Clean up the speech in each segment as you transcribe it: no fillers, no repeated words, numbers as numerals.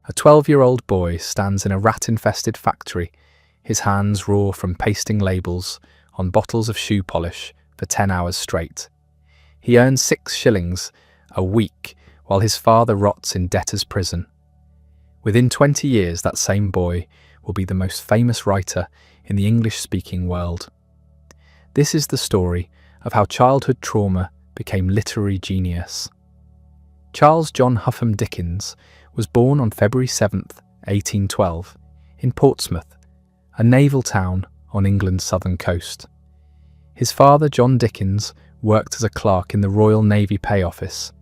A 12-year-old boy stands in a rat-infested factory, his hands raw from pasting labels on bottles of shoe polish for 10 hours straight. He earns 6 shillings a week while his father rots in debtor's prison. Within 20 years, that same boy will be the most famous writer in the English-speaking world. This is the story of how childhood trauma became literary genius. Charles John Huffam Dickens was born on February 7th, 1812, in Portsmouth, a naval town on England's southern coast. His father, John Dickens, worked as a clerk in the Royal Navy Pay Office,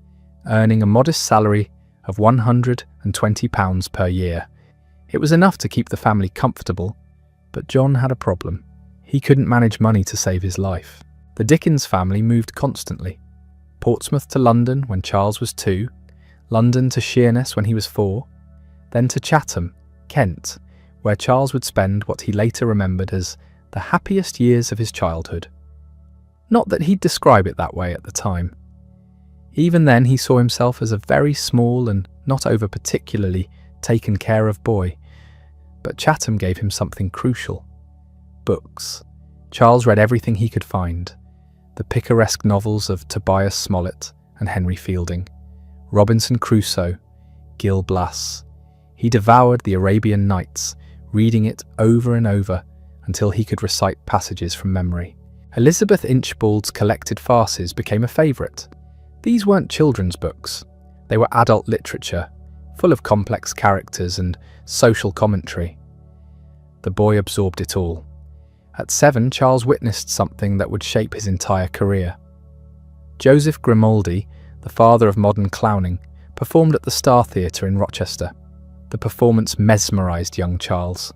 earning a modest salary of £120 per year. It was enough to keep the family comfortable, but John had a problem. He couldn't manage money to save his life. The Dickens family moved constantly. Portsmouth to London when Charles was 2, London to Sheerness when he was 4, then to Chatham, Kent, where Charles would spend what he later remembered as the happiest years of his childhood. Not that he'd describe it that way at the time. Even then, he saw himself as a very small and not over particularly taken care of boy. But Chatham gave him something crucial: books. Charles read everything he could find: the picaresque novels of Tobias Smollett and Henry Fielding, Robinson Crusoe, Gil Blas. He devoured the Arabian Nights, reading it over and over until he could recite passages from memory. Elizabeth Inchbald's collected farces became a favourite. These weren't children's books. They were adult literature, full of complex characters and social commentary. The boy absorbed it all. At 7, Charles witnessed something that would shape his entire career. Joseph Grimaldi, the father of modern clowning, performed at the Star Theatre in Rochester. The performance mesmerised young Charles.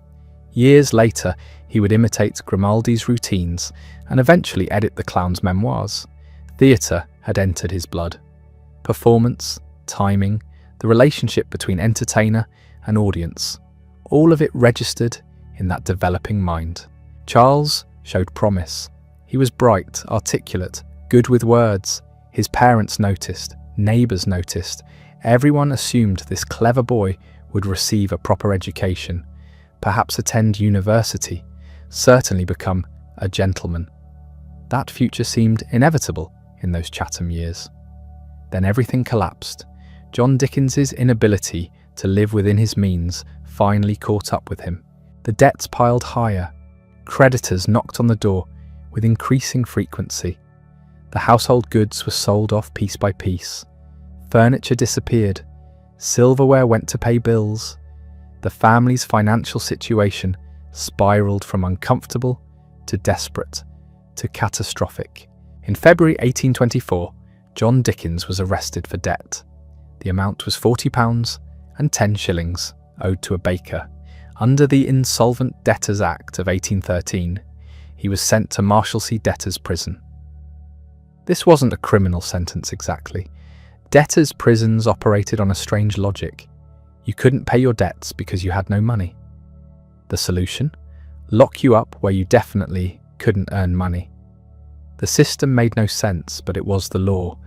Years later, he would imitate Grimaldi's routines and eventually edit the clown's memoirs. Theatre had entered his blood. Performance, timing, the relationship between entertainer and audience, all of it registered in that developing mind. Charles showed promise. He was bright, articulate, good with words. His parents noticed, neighbours noticed. Everyone assumed this clever boy would receive a proper education, perhaps attend university, certainly become a gentleman. That future seemed inevitable in those Chatham years. Then everything collapsed. John Dickens's inability to live within his means finally caught up with him. The debts piled higher. Creditors knocked on the door with increasing frequency. The household goods were sold off piece by piece. Furniture disappeared. Silverware went to pay bills. The family's financial situation spiraled from uncomfortable to desperate to catastrophic. In February 1824, John Dickens was arrested for debt. The amount was £40 and 10 shillings owed to a baker. Under the Insolvent Debtors Act of 1813, he was sent to Marshalsea Debtors' Prison. This wasn't a criminal sentence exactly. Debtors' prisons operated on a strange logic. You couldn't pay your debts because you had no money. The solution? Lock you up where you definitely couldn't earn money. The system made no sense, but it was the law.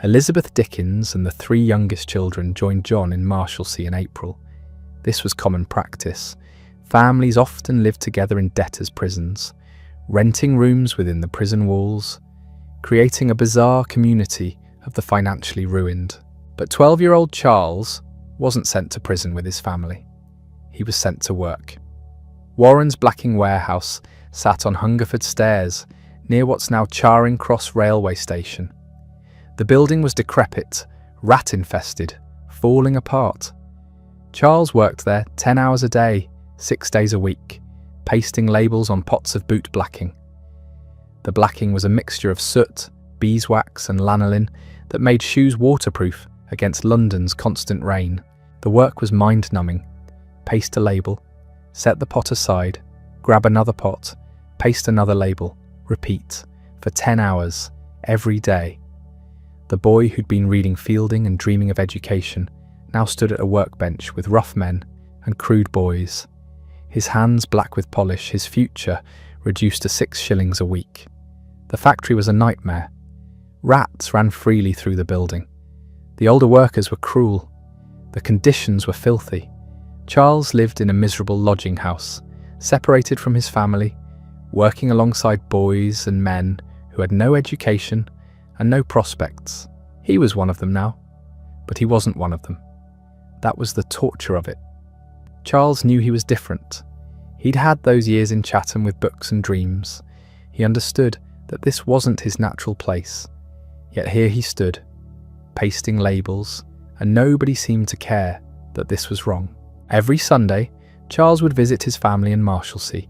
Elizabeth Dickens and the 3 youngest children joined John in Marshalsea in April. This was common practice. Families often lived together in debtors' prisons, renting rooms within the prison walls, creating a bizarre community of the financially ruined. But 12-year-old Charles wasn't sent to prison with his family. He was sent to work. Warren's blacking warehouse sat on Hungerford Stairs, near what's now Charing Cross railway station. The building was decrepit, rat-infested, falling apart. Charles worked there 10 hours a day, 6 days a week, pasting labels on pots of boot blacking. The blacking was a mixture of soot, beeswax and lanolin that made shoes waterproof against London's constant rain. The work was mind-numbing. Paste a label, set the pot aside, grab another pot, paste another label, repeat, for 10 hours, every day. The boy who'd been reading Fielding and dreaming of education now stood at a workbench with rough men and crude boys. His hands black with polish, his future reduced to 6 shillings a week. The factory was a nightmare. Rats ran freely through the building. The older workers were cruel. The conditions were filthy. Charles lived in a miserable lodging house, separated from his family, working alongside boys and men who had no education and no prospects. He was one of them now, but he wasn't one of them. That was the torture of it. Charles knew he was different. He'd had those years in Chatham with books and dreams. He understood that this wasn't his natural place. Yet here he stood, pasting labels, and nobody seemed to care that this was wrong. Every Sunday, Charles would visit his family in Marshalsea.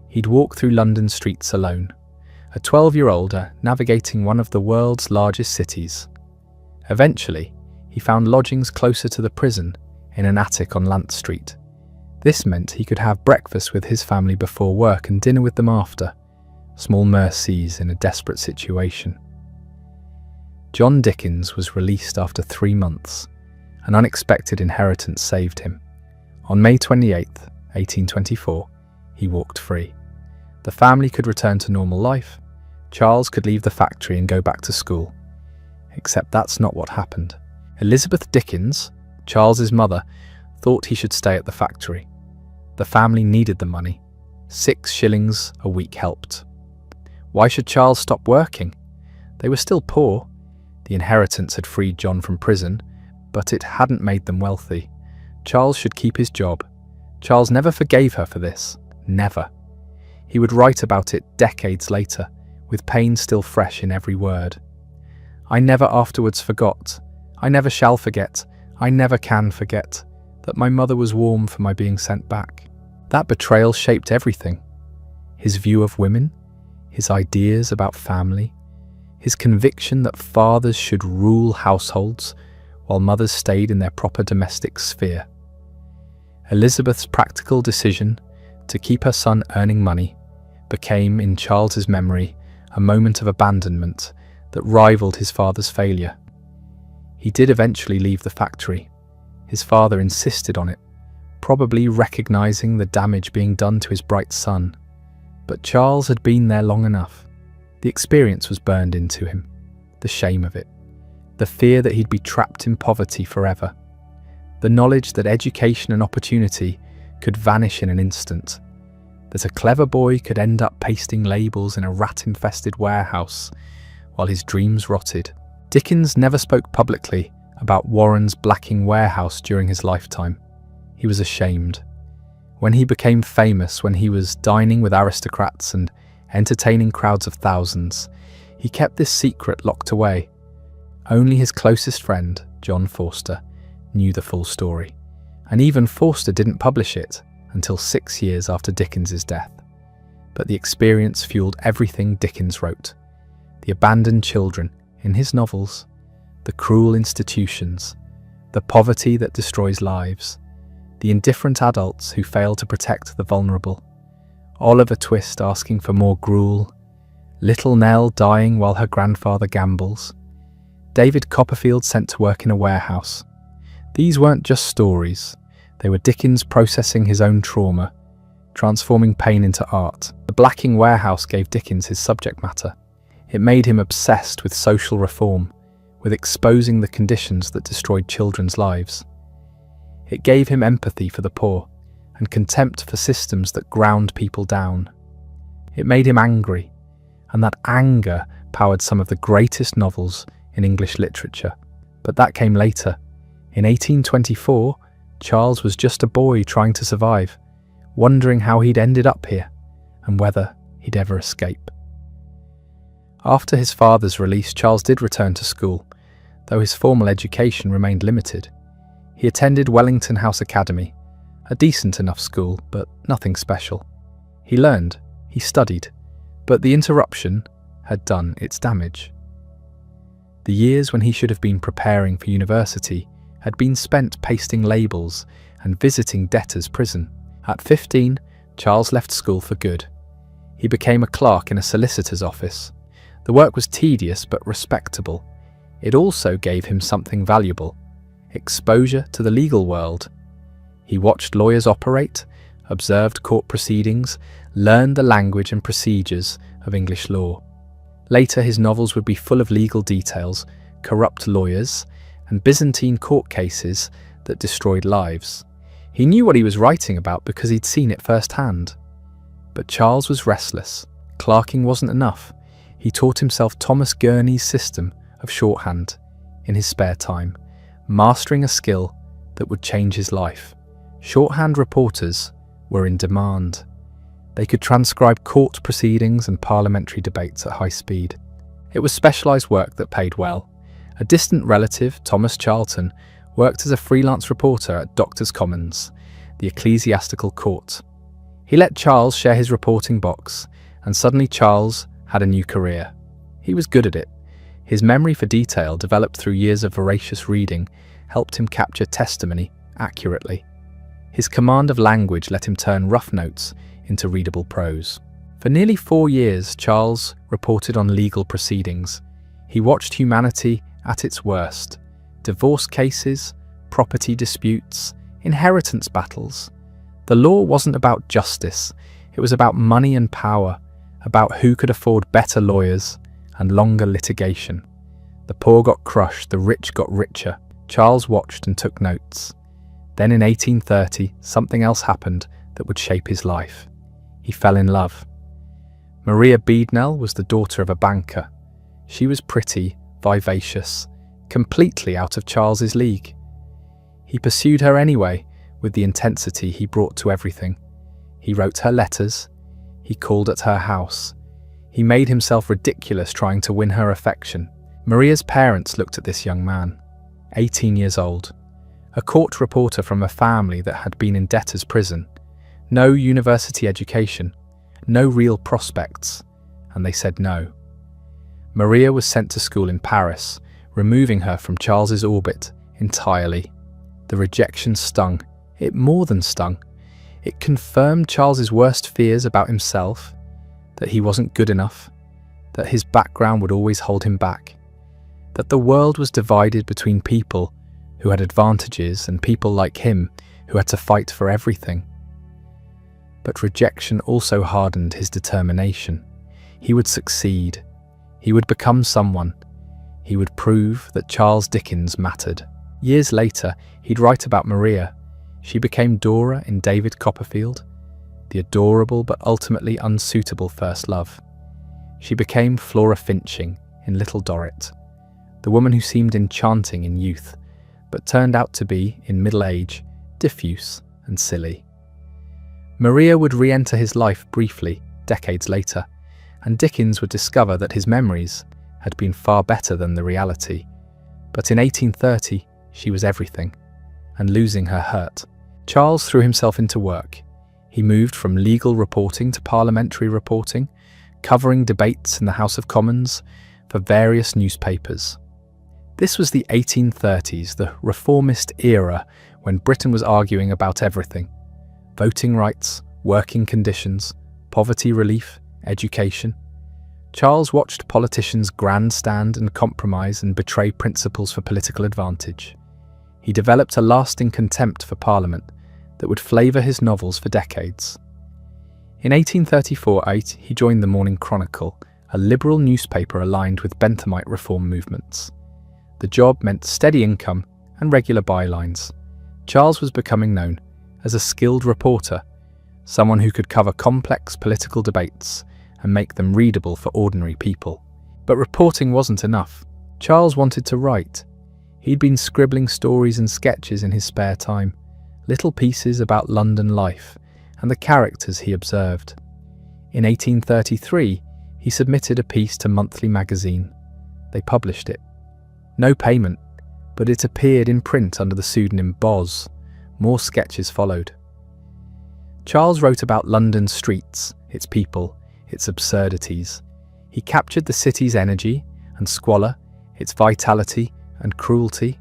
He'd walk through London streets alone, a 12-year-old navigating one of the world's largest cities. Eventually, he found lodgings closer to the prison in an attic on Lant Street. This meant he could have breakfast with his family before work and dinner with them after. Small mercies in a desperate situation. John Dickens was released after 3 months. An unexpected inheritance saved him. On May 28, 1824, he walked free. The family could return to normal life. Charles could leave the factory and go back to school. Except that's not what happened. Elizabeth Dickens, Charles's mother, thought he should stay at the factory. The family needed the money. 6 shillings a week helped. Why should Charles stop working? They were still poor. The inheritance had freed John from prison, but it hadn't made them wealthy. Charles should keep his job. Charles never forgave her for this. Never. He would write about it decades later, with pain still fresh in every word. I never afterwards forgot. I never shall forget. I never can forget that my mother was warm for my being sent back. That betrayal shaped everything. His view of women, his ideas about family, his conviction that fathers should rule households while mothers stayed in their proper domestic sphere. Elizabeth's practical decision to keep her son earning money became, in Charles's memory, a moment of abandonment that rivaled his father's failure. He did eventually leave the factory. His father insisted on it, probably recognizing the damage being done to his bright son. But Charles had been there long enough. The experience was burned into him. The shame of it. The fear that he'd be trapped in poverty forever. The knowledge that education and opportunity could vanish in an instant. That a clever boy could end up pasting labels in a rat-infested warehouse while his dreams rotted. Dickens never spoke publicly about Warren's blacking warehouse during his lifetime. He was ashamed. When he became famous, when he was dining with aristocrats and entertaining crowds of thousands, he kept this secret locked away. Only his closest friend, John Forster, knew the full story. And even Forster didn't publish it until 6 years after Dickens's death. But the experience fueled everything Dickens wrote. The abandoned children in his novels, the cruel institutions, the poverty that destroys lives, the indifferent adults who fail to protect the vulnerable, Oliver Twist asking for more gruel, little Nell dying while her grandfather gambles, David Copperfield sent to work in a warehouse. These weren't just stories, they were Dickens processing his own trauma, transforming pain into art. The blacking warehouse gave Dickens his subject matter. It made him obsessed with social reform, with exposing the conditions that destroyed children's lives. It gave him empathy for the poor and contempt for systems that ground people down. It made him angry, and that anger powered some of the greatest novels in English literature. But that came later. In 1824, Charles was just a boy trying to survive, wondering how he'd ended up here and whether he'd ever escape. After his father's release, Charles did return to school, though his formal education remained limited. He attended Wellington House Academy, a decent enough school, but nothing special. He learned, he studied, but the interruption had done its damage. The years when he should have been preparing for university had been spent pasting labels and visiting debtors' prison. At 15, Charles left school for good. He became a clerk in a solicitor's office. The work was tedious but respectable. It also gave him something valuable: exposure to the legal world. He watched lawyers operate, observed court proceedings, learned the language and procedures of English law. Later, his novels would be full of legal details, corrupt lawyers, and Byzantine court cases that destroyed lives. He knew what he was writing about because he'd seen it firsthand. But Charles was restless. Clerking wasn't enough. He taught himself Thomas Gurney's system of shorthand in his spare time, mastering a skill that would change his life. Shorthand reporters were in demand. They could transcribe court proceedings and parliamentary debates at high speed. It was specialised work that paid well. A distant relative, Thomas Charlton, worked as a freelance reporter at Doctors' Commons, the ecclesiastical court. He let Charles share his reporting box, and suddenly Charles had a new career. He was good at it. His memory for detail, developed through years of voracious reading, helped him capture testimony accurately. His command of language let him turn rough notes into readable prose. For nearly 4 years, Charles reported on legal proceedings. He watched humanity at its worst: divorce cases, property disputes, inheritance battles. The law wasn't about justice, it was about money and power, about who could afford better lawyers and longer litigation. The poor got crushed, the rich got richer. Charles watched and took notes. Then in 1830, something else happened that would shape his life. He fell in love. Maria Beadnell was the daughter of a banker. She was pretty, vivacious, completely out of Charles's league. He pursued her anyway, with the intensity he brought to everything. He wrote her letters. He called at her house. He made himself ridiculous trying to win her affection. Maria's parents looked at this young man, 18 years old, a court reporter from a family that had been in debtor's prison, no university education, no real prospects, and they said no. Maria was sent to school in Paris, removing her from Charles's orbit entirely. The rejection stung. It more than stung. It confirmed Charles's worst fears about himself, that he wasn't good enough, that his background would always hold him back, that the world was divided between people who had advantages and people like him who had to fight for everything. But rejection also hardened his determination. He would succeed. He would become someone. He would prove that Charles Dickens mattered. Years later, he'd write about Maria. She became Dora in David Copperfield, the adorable but ultimately unsuitable first love. She became Flora Finching in Little Dorrit, the woman who seemed enchanting in youth, but turned out to be, in middle age, diffuse and silly. Maria would re-enter his life briefly, decades later, and Dickens would discover that his memories had been far better than the reality. But in 1830, she was everything, and losing her hurt. Charles threw himself into work. He moved from legal reporting to parliamentary reporting, covering debates in the House of Commons for various newspapers. This was the 1830s, the reformist era, when Britain was arguing about everything: voting rights, working conditions, poverty relief, education. Charles watched politicians grandstand and compromise and betray principles for political advantage. He developed a lasting contempt for Parliament that would flavour his novels for decades. In 1834-8, he joined the Morning Chronicle, a liberal newspaper aligned with Benthamite reform movements. The job meant steady income and regular bylines. Charles was becoming known as a skilled reporter, someone who could cover complex political debates and make them readable for ordinary people. But reporting wasn't enough. Charles wanted to write. He'd been scribbling stories and sketches in his spare time, little pieces about London life and the characters he observed. In 1833, he submitted a piece to Monthly magazine. They published it. No payment, but it appeared in print under the pseudonym Boz. More sketches followed. Charles wrote about London's streets, its people, its absurdities. He captured the city's energy and squalor, its vitality and cruelty.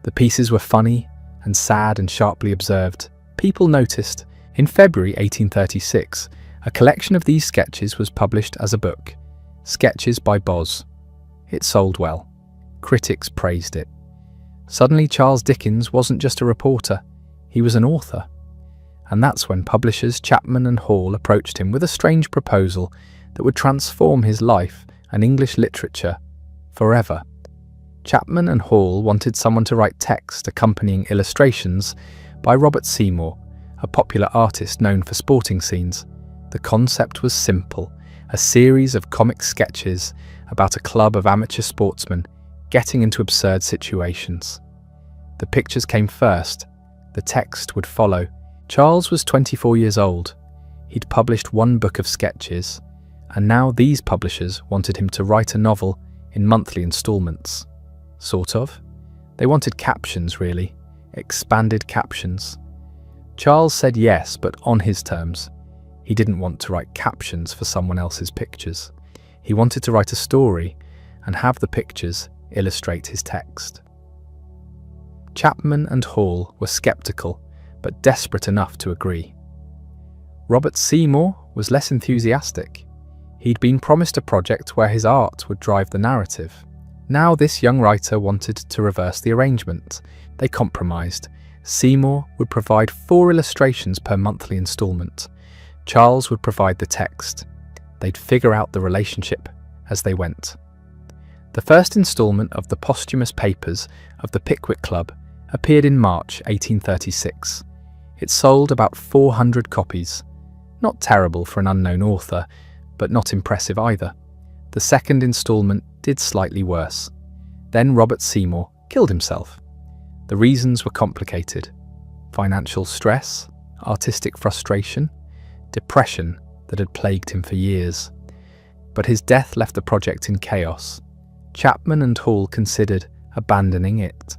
The pieces were funny and sad and sharply observed. People noticed. In February 1836, a collection of these sketches was published as a book, Sketches by Boz. It sold well. Critics praised it. Suddenly Charles Dickens wasn't just a reporter, he was an author. And that's when publishers Chapman and Hall approached him with a strange proposal that would transform his life and English literature forever. Chapman and Hall wanted someone to write text accompanying illustrations, by Robert Seymour, a popular artist known for sporting scenes. The concept was simple, a series of comic sketches about a club of amateur sportsmen getting into absurd situations. The pictures came first, the text would follow. Charles was 24 years old. He'd published one book of sketches, and now these publishers wanted him to write a novel in monthly installments. Sort of. They wanted captions, really. Expanded captions. Charles said yes, but on his terms. He didn't want to write captions for someone else's pictures. He wanted to write a story and have the pictures illustrate his text. Chapman and Hall were sceptical, but desperate enough to agree. Robert Seymour was less enthusiastic. He'd been promised a project where his art would drive the narrative. Now this young writer wanted to reverse the arrangement. They compromised. Seymour would provide 4 illustrations per monthly installment. Charles would provide the text. They'd figure out the relationship as they went. The first installment of the posthumous papers of the Pickwick Club appeared in March 1836. It sold about 400 copies. Not terrible for an unknown author, but not impressive either. The second installment did slightly worse. Then Robert Seymour killed himself. The reasons were complicated. Financial stress, artistic frustration, depression that had plagued him for years. But his death left the project in chaos. Chapman and Hall considered abandoning it.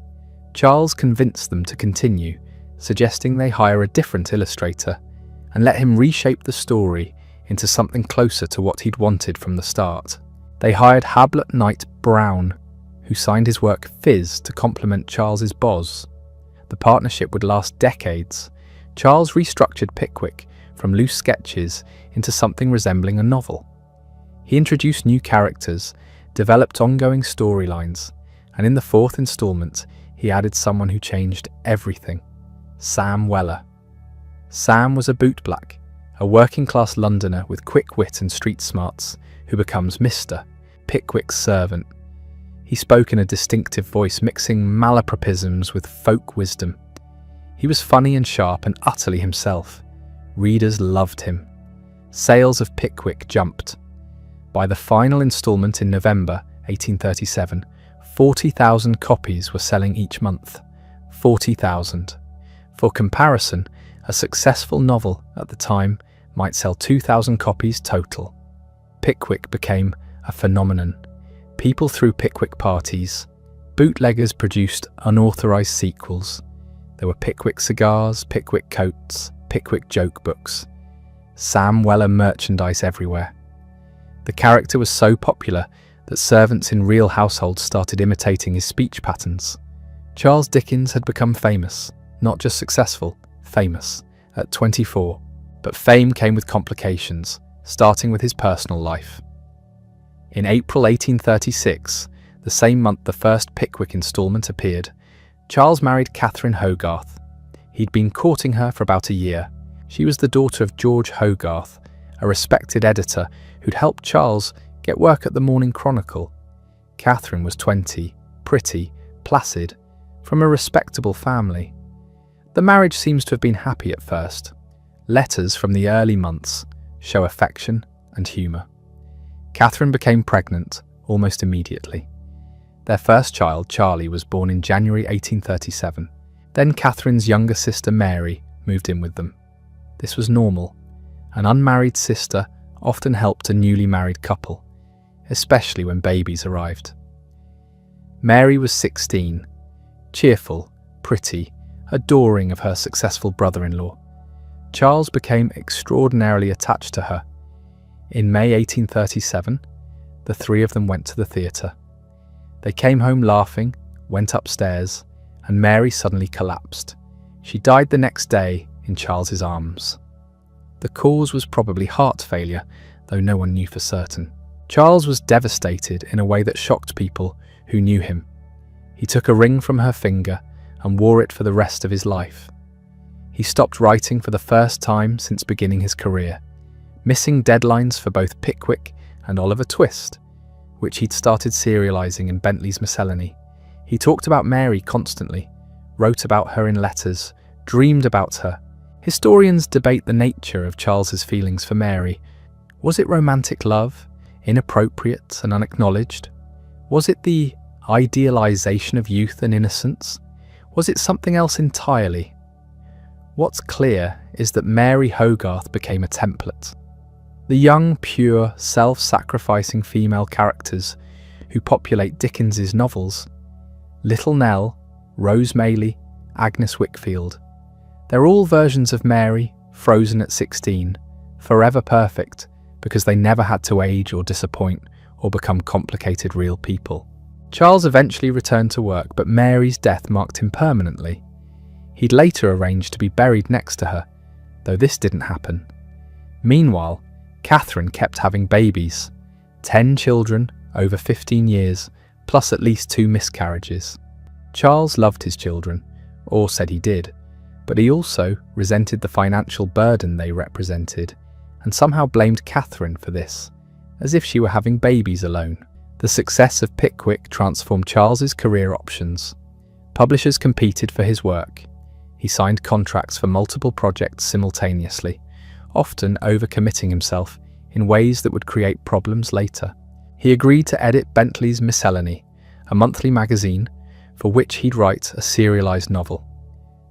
Charles convinced them to continue, suggesting they hire a different illustrator and let him reshape the story into something closer to what he'd wanted from the start. They hired Hablot Knight Brown, who signed his work Fizz to complement Charles's Boz. The partnership would last decades. Charles restructured Pickwick from loose sketches into something resembling a novel. He introduced new characters, developed ongoing storylines, and in the 4th installment, he added someone who changed everything: Sam Weller. Sam was a bootblack, a working-class Londoner with quick wit and street smarts, who becomes Mr. Pickwick's servant. He spoke in a distinctive voice, mixing malapropisms with folk wisdom. He was funny and sharp and utterly himself. Readers loved him. Sales of Pickwick jumped. By the final installment in November 1837, 40,000 copies were selling each month. 40,000. For comparison, a successful novel at the time might sell 2,000 copies total. Pickwick became a phenomenon. People threw Pickwick parties. Bootleggers produced unauthorized sequels. There were Pickwick cigars, Pickwick coats, Pickwick joke books. Sam Weller merchandise everywhere. The character was so popular that servants in real households started imitating his speech patterns. Charles Dickens had become famous, not just successful, famous, at 24. But fame came with complications, starting with his personal life. In April 1836, the same month the first Pickwick installment appeared, Charles married Catherine Hogarth. He'd been courting her for about a year. She was the daughter of George Hogarth, a respected editor who'd helped Charles get work at the Morning Chronicle. Catherine was 20, pretty, placid, from a respectable family. The marriage seems to have been happy at first. Letters from the early months show affection and humour. Catherine became pregnant almost immediately. Their first child, Charlie, was born in January 1837. Then Catherine's younger sister, Mary, moved in with them. This was normal. An unmarried sister often helped a newly married couple, especially when babies arrived. Mary was 16, cheerful, pretty, adoring of her successful brother-in-law. Charles became extraordinarily attached to her. In May 1837, the three of them went to the theatre. They came home laughing, went upstairs, and Mary suddenly collapsed. She died the next day in Charles's arms. The cause was probably heart failure, though no one knew for certain. Charles was devastated in a way that shocked people who knew him. He took a ring from her finger and wore it for the rest of his life. He stopped writing for the first time since beginning his career, missing deadlines for both Pickwick and Oliver Twist, which he'd started serialising in Bentley's Miscellany. He talked about Mary constantly, wrote about her in letters, dreamed about her. Historians debate the nature of Charles's feelings for Mary. Was it romantic love, inappropriate and unacknowledged? Was it the idealization of youth and innocence? Was it something else entirely? What's clear is that Mary Hogarth became a template. The young, pure, self-sacrificing female characters who populate Dickens's novels, Little Nell, Rose Maylie, Agnes Wickfield, they're all versions of Mary, frozen at 16, forever perfect because they never had to age or disappoint or become complicated real people. Charles eventually returned to work, but Mary's death marked him permanently. He'd later arranged to be buried next to her, though this didn't happen. Meanwhile, Catherine kept having babies, 10 children over 15 years, plus at least 2 miscarriages. Charles loved his children, or said he did, but he also resented the financial burden they represented, and somehow blamed Catherine for this, as if she were having babies alone. The success of Pickwick transformed Charles's career options. Publishers competed for his work. He signed contracts for multiple projects simultaneously, often overcommitting himself in ways that would create problems later. He agreed to edit Bentley's Miscellany, a monthly magazine, for which he'd write a serialized novel.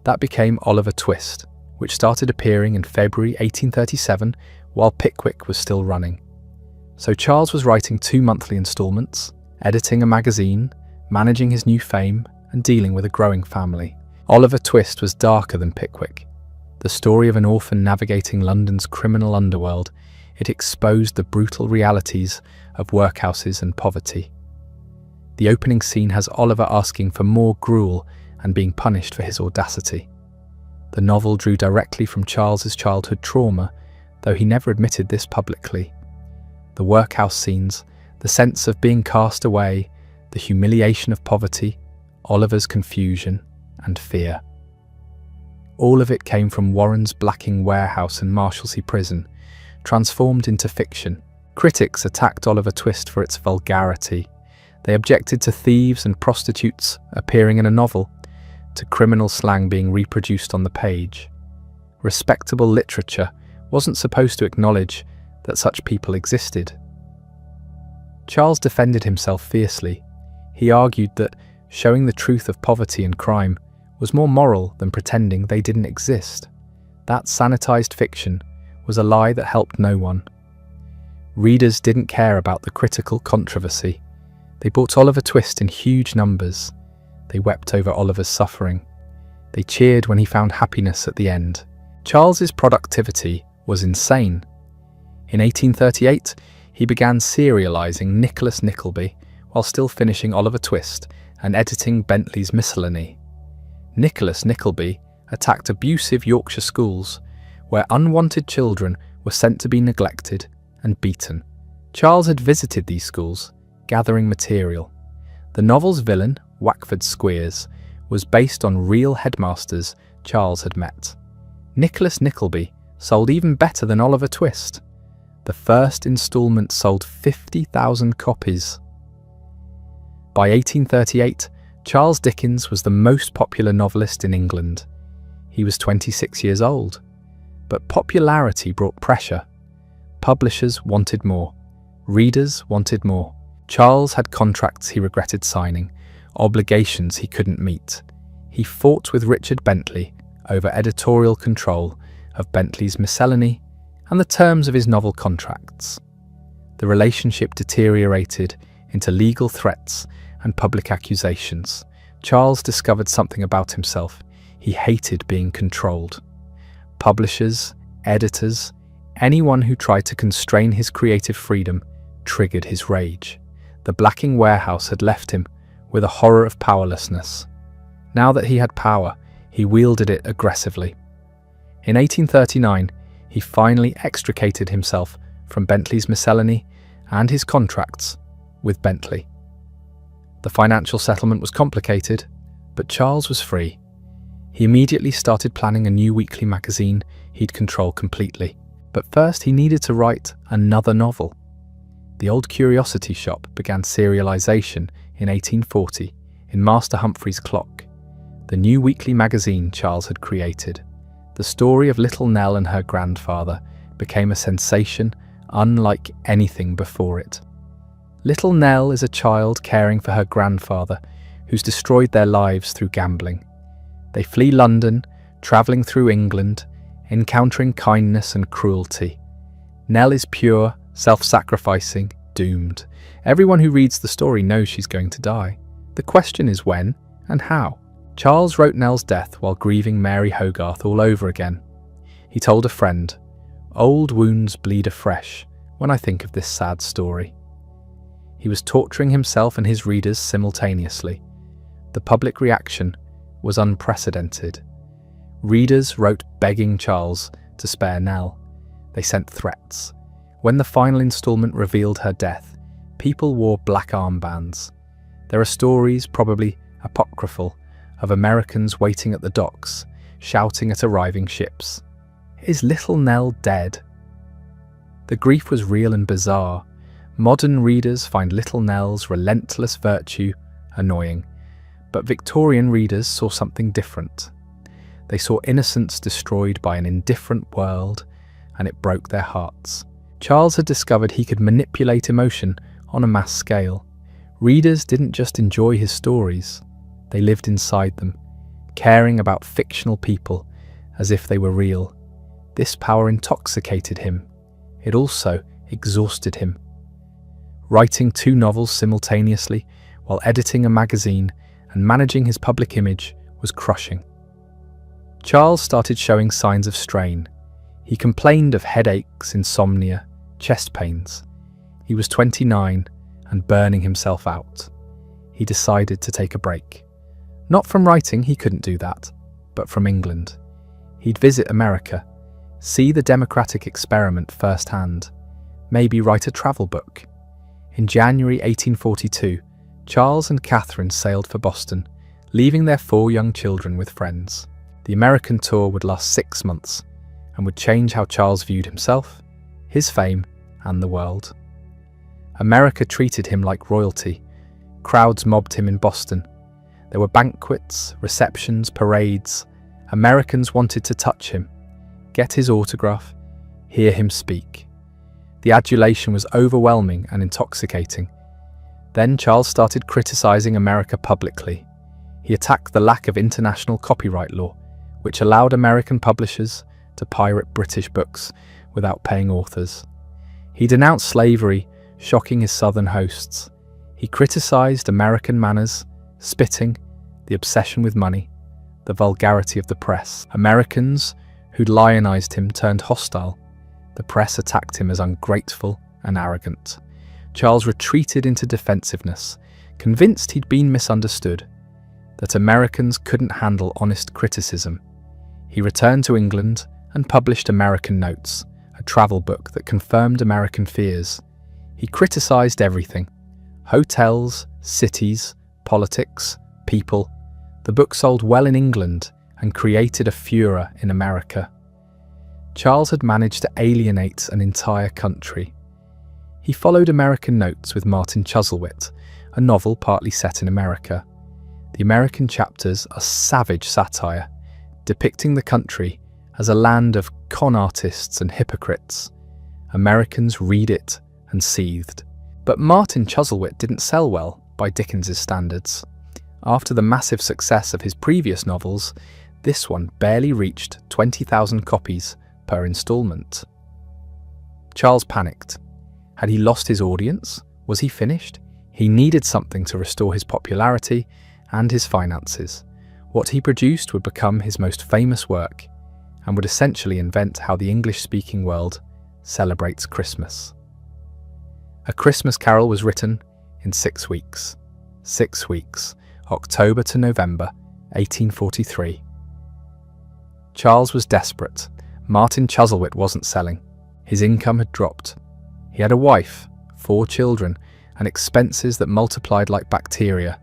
That became Oliver Twist, which started appearing in February 1837 while Pickwick was still running. So Charles was writing 2 monthly installments, editing a magazine, managing his new fame, and dealing with a growing family. Oliver Twist was darker than Pickwick. The story of an orphan navigating London's criminal underworld, it exposed the brutal realities of workhouses and poverty. The opening scene has Oliver asking for more gruel and being punished for his audacity. The novel drew directly from Charles's childhood trauma, though he never admitted this publicly. The workhouse scenes, the sense of being cast away, the humiliation of poverty, Oliver's confusion and fear. All of it came from Warren's Blacking warehouse and Marshalsea prison, transformed into fiction. Critics attacked Oliver Twist for its vulgarity. They objected to thieves and prostitutes appearing in a novel, to criminal slang being reproduced on the page. Respectable literature wasn't supposed to acknowledge that such people existed. Charles defended himself fiercely. He argued that showing the truth of poverty and crime was more moral than pretending they didn't exist. That sanitized fiction was a lie that helped no one. Readers didn't care about the critical controversy. They bought Oliver Twist in huge numbers. They wept over Oliver's suffering. They cheered when he found happiness at the end. Charles's productivity was insane. In 1838, he began serializing Nicholas Nickleby while still finishing Oliver Twist and editing Bentley's Miscellany. Nicholas Nickleby attacked abusive Yorkshire schools where unwanted children were sent to be neglected and beaten. Charles had visited these schools, gathering material. The novel's villain, Wackford Squeers, was based on real headmasters Charles had met. Nicholas Nickleby sold even better than Oliver Twist. The first instalment sold 50,000 copies. By 1838, Charles Dickens was the most popular novelist in England. He was 26 years old. But popularity brought pressure. Publishers wanted more. Readers wanted more. Charles had contracts he regretted signing, obligations he couldn't meet. He fought with Richard Bentley over editorial control of Bentley's Miscellany and the terms of his novel contracts. The relationship deteriorated into legal threats and public accusations. Charles discovered something about himself. He hated being controlled. Publishers, editors, anyone who tried to constrain his creative freedom triggered his rage. The Blacking warehouse had left him with a horror of powerlessness. Now that he had power, he wielded it aggressively. In 1839, he finally extricated himself from Bentley's Miscellany and his contracts with Bentley. The financial settlement was complicated, but Charles was free. He immediately started planning a new weekly magazine he'd control completely. But first he needed to write another novel. The Old Curiosity Shop began serialization in 1840 in Master Humphrey's Clock. the new weekly magazine Charles had created. The story of little Nell and her grandfather became a sensation unlike anything before it. Little Nell is a child caring for her grandfather, who's destroyed their lives through gambling. They flee London, travelling through England, encountering kindness and cruelty. Nell is pure, self-sacrificing, doomed. Everyone who reads the story knows she's going to die. The question is when and how. Charles wrote Nell's death while grieving Mary Hogarth all over again. He told a friend, "Old wounds bleed afresh when I think of this sad story." He was torturing himself and his readers simultaneously. The public reaction was unprecedented. Readers wrote begging Charles to spare Nell. They sent threats. When the final instalment revealed her death, people wore black armbands. There are stories, probably apocryphal, of Americans waiting at the docks, shouting at arriving ships, "Is little Nell dead?" The grief was real and bizarre. Modern readers find little Nell's relentless virtue annoying, but Victorian readers saw something different. They saw innocence destroyed by an indifferent world, and it broke their hearts. Charles had discovered he could manipulate emotion on a mass scale. Readers didn't just enjoy his stories, they lived inside them, caring about fictional people as if they were real. This power intoxicated him. It also exhausted him. Writing 2 novels simultaneously while editing a magazine and managing his public image was crushing. Charles started showing signs of strain. He complained of headaches, insomnia, chest pains. He was 29 and burning himself out. He decided to take a break. Not from writing, he couldn't do that, but from England. He'd visit America, see the democratic experiment firsthand, maybe write a travel book. In January 1842, Charles and Catherine sailed for Boston, leaving their 4 young children with friends. The American tour would last 6 months and would change how Charles viewed himself, his fame, and the world. America treated him like royalty. Crowds mobbed him in Boston. There were banquets, receptions, parades. Americans wanted to touch him, get his autograph, hear him speak. The adulation was overwhelming and intoxicating. Then Charles started criticizing America publicly. He attacked the lack of international copyright law, which allowed American publishers to pirate British books without paying authors. He denounced slavery, shocking his southern hosts. He criticized American manners, spitting, the obsession with money, the vulgarity of the press. Americans who'd lionized him turned hostile. The press attacked him as ungrateful and arrogant. Charles retreated into defensiveness, convinced he'd been misunderstood, that Americans couldn't handle honest criticism. He returned to England and published American Notes, a travel book that confirmed American fears. He criticized everything: hotels, cities, politics, people. The book sold well in England and created a furor in America. Charles had managed to alienate an entire country. He followed American Notes with Martin Chuzzlewit, a novel partly set in America. The American chapters are savage satire, depicting the country as a land of con artists and hypocrites. Americans read it and seethed. But Martin Chuzzlewit didn't sell well by Dickens's standards. After the massive success of his previous novels, this one barely reached 20,000 copies per installment. Charles panicked. Had he lost his audience? Was he finished? He needed something to restore his popularity and his finances. What he produced would become his most famous work and would essentially invent how the English-speaking world celebrates Christmas. A Christmas Carol was written in 6 weeks. 6 weeks, October to November 1843. Charles was desperate. Martin Chuzzlewit wasn't selling. His income had dropped. He had a wife, 4 children, and expenses that multiplied like bacteria.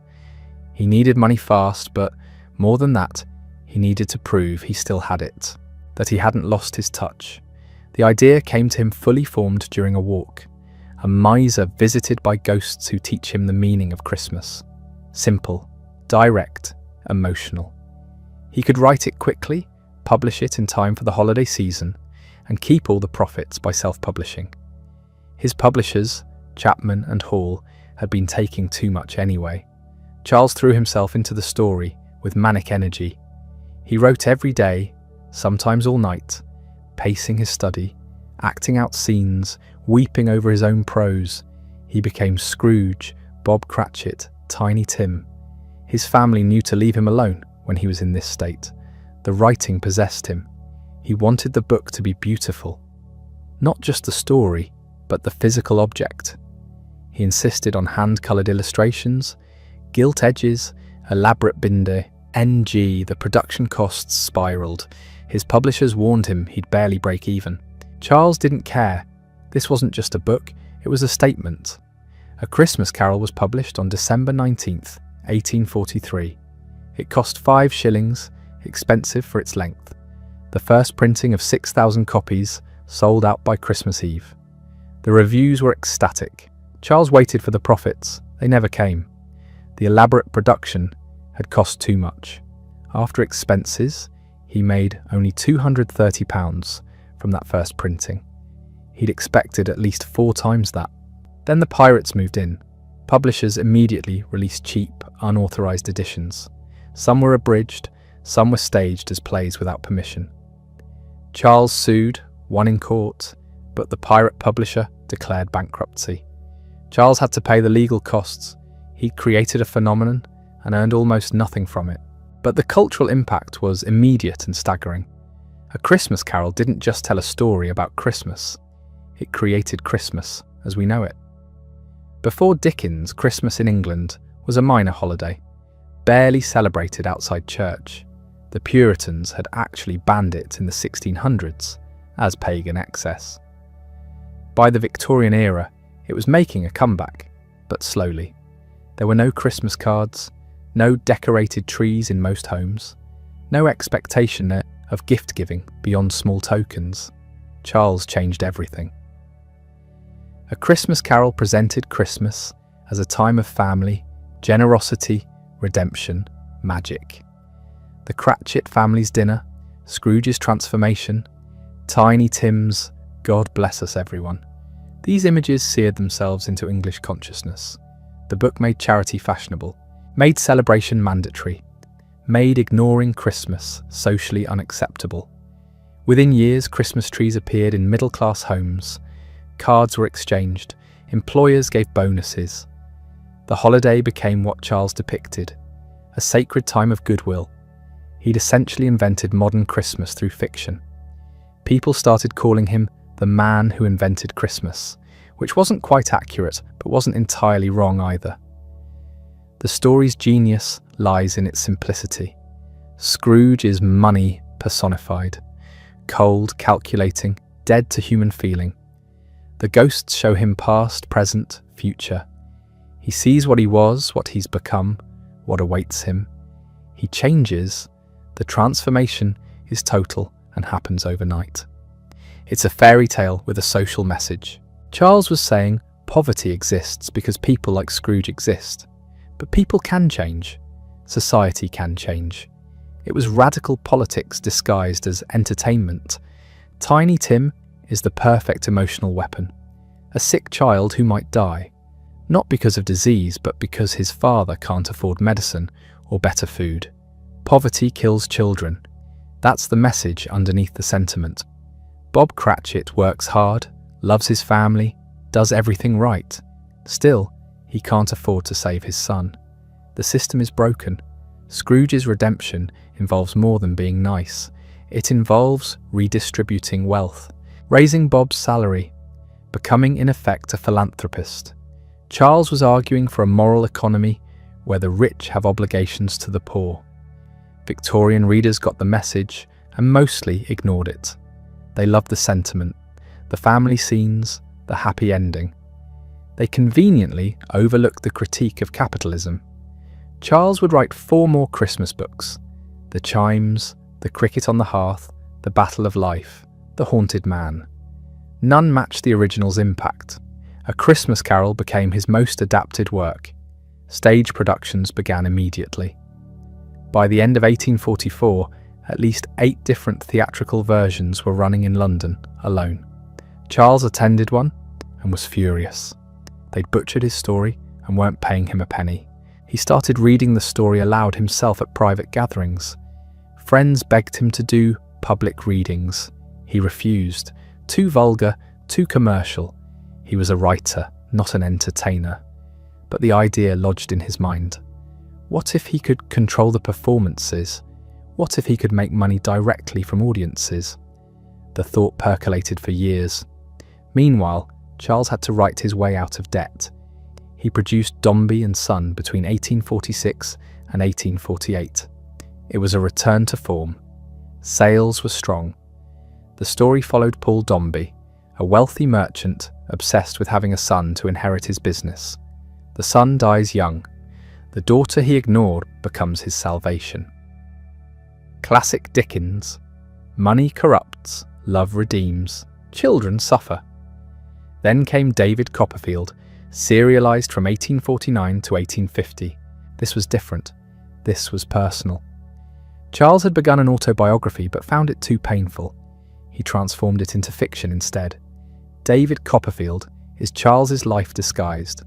He needed money fast, but more than that, he needed to prove he still had it, that he hadn't lost his touch. The idea came to him fully formed during a walk. A miser visited by ghosts who teach him the meaning of Christmas. Simple, direct, emotional. He could write it quickly, publish it in time for the holiday season, and keep all the profits by self-publishing. His publishers, Chapman and Hall, had been taking too much anyway. Charles threw himself into the story with manic energy. He wrote every day, sometimes all night, pacing his study, acting out scenes, weeping over his own prose. He became Scrooge, Bob Cratchit, Tiny Tim. His family knew to leave him alone when he was in this state. The writing possessed him. He wanted the book to be beautiful. Not just the story, but the physical object. He insisted on hand-coloured illustrations, gilt edges, elaborate binde, NG. The production costs spiralled. His publishers warned him he'd barely break even. Charles didn't care. This wasn't just a book, it was a statement. A Christmas Carol was published on December 19th, 1843. It cost 5 shillings, expensive for its length. The first printing of 6,000 copies, sold out by Christmas Eve. The reviews were ecstatic. Charles waited for the profits. They never came. The elaborate production had cost too much. After expenses, he made only £230 from that first printing. He'd expected at least 4 times that. Then the pirates moved in. Publishers immediately released cheap, unauthorized editions. Some were abridged, some were staged as plays without permission. Charles sued, won in court, but the pirate publisher declared bankruptcy. Charles had to pay the legal costs. He'd created a phenomenon and earned almost nothing from it. But the cultural impact was immediate and staggering. A Christmas Carol didn't just tell a story about Christmas. It created Christmas as we know it. Before Dickens, Christmas in England was a minor holiday, barely celebrated outside church. The Puritans had actually banned it in the 1600s as pagan excess. By the Victorian era, it was making a comeback, but slowly. There were no Christmas cards, no decorated trees in most homes, no expectation of gift-giving beyond small tokens. Charles changed everything. A Christmas Carol presented Christmas as a time of family, generosity, redemption, magic. The Cratchit family's dinner, Scrooge's transformation, Tiny Tim's God bless us everyone. These images seared themselves into English consciousness. The book made charity fashionable, made celebration mandatory, made ignoring Christmas socially unacceptable. Within years, Christmas trees appeared in middle-class homes, cards were exchanged, employers gave bonuses. The holiday became what Charles depicted, a sacred time of goodwill. He'd essentially invented modern Christmas through fiction. People started calling him the man who invented Christmas, which wasn't quite accurate, but wasn't entirely wrong either. The story's genius lies in its simplicity. Scrooge is money personified, cold, calculating, dead to human feeling. The ghosts show him past, present, future. He sees what he was, what he's become, what awaits him. He changes. The transformation is total and happens overnight. It's a fairy tale with a social message. Charles was saying poverty exists because people like Scrooge exist. But people can change. Society can change. It was radical politics disguised as entertainment. Tiny Tim is the perfect emotional weapon. A sick child who might die, not because of disease, but because his father can't afford medicine or better food. Poverty kills children. That's the message underneath the sentiment. Bob Cratchit works hard, loves his family, does everything right. Still, he can't afford to save his son. The system is broken. Scrooge's redemption involves more than being nice. It involves redistributing wealth, raising Bob's salary, becoming in effect a philanthropist. Charles was arguing for a moral economy where the rich have obligations to the poor. Victorian readers got the message and mostly ignored it. They loved the sentiment, the family scenes, the happy ending. They conveniently overlooked the critique of capitalism. Charles would write 4 more Christmas books: The Chimes, The Cricket on the Hearth, The Battle of Life, The Haunted Man. None matched the original's impact. A Christmas Carol became his most adapted work. Stage productions began immediately. By the end of 1844, at least 8 different theatrical versions were running in London alone. Charles attended one and was furious. They'd butchered his story and weren't paying him a penny. He started reading the story aloud himself at private gatherings. Friends begged him to do public readings. He refused. Too vulgar, too commercial. He was a writer, not an entertainer. But the idea lodged in his mind. What if he could control the performances? What if he could make money directly from audiences? The thought percolated for years. Meanwhile, Charles had to write his way out of debt. He produced Dombey and Son between 1846 and 1848. It was a return to form. Sales were strong. The story followed Paul Dombey, a wealthy merchant obsessed with having a son to inherit his business. The son dies young. The daughter he ignored becomes his salvation. Classic Dickens. Money corrupts, love redeems, children suffer. Then came David Copperfield, serialised from 1849 to 1850. This was different. This was personal. Charles had begun an autobiography but found it too painful. He transformed it into fiction instead. David Copperfield is Charles's life disguised.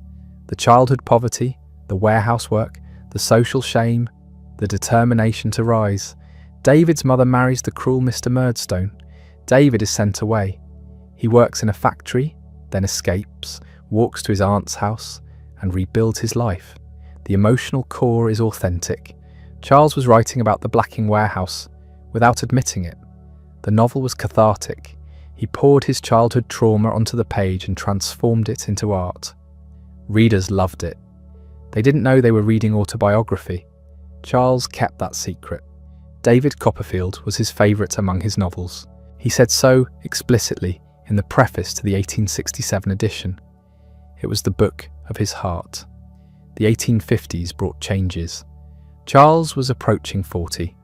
The childhood poverty, the warehouse work, the social shame, the determination to rise. David's mother marries the cruel Mr. Murdstone. David is sent away. He works in a factory, then escapes, walks to his aunt's house, and rebuilds his life. The emotional core is authentic. Charles was writing about the Blacking warehouse without admitting it. The novel was cathartic. He poured his childhood trauma onto the page and transformed it into art. Readers loved it. They didn't know they were reading autobiography. Charles kept that secret. David Copperfield was his favourite among his novels. He said so explicitly in the preface to the 1867 edition. It was the book of his heart. The 1850s brought changes. Charles was approaching 40.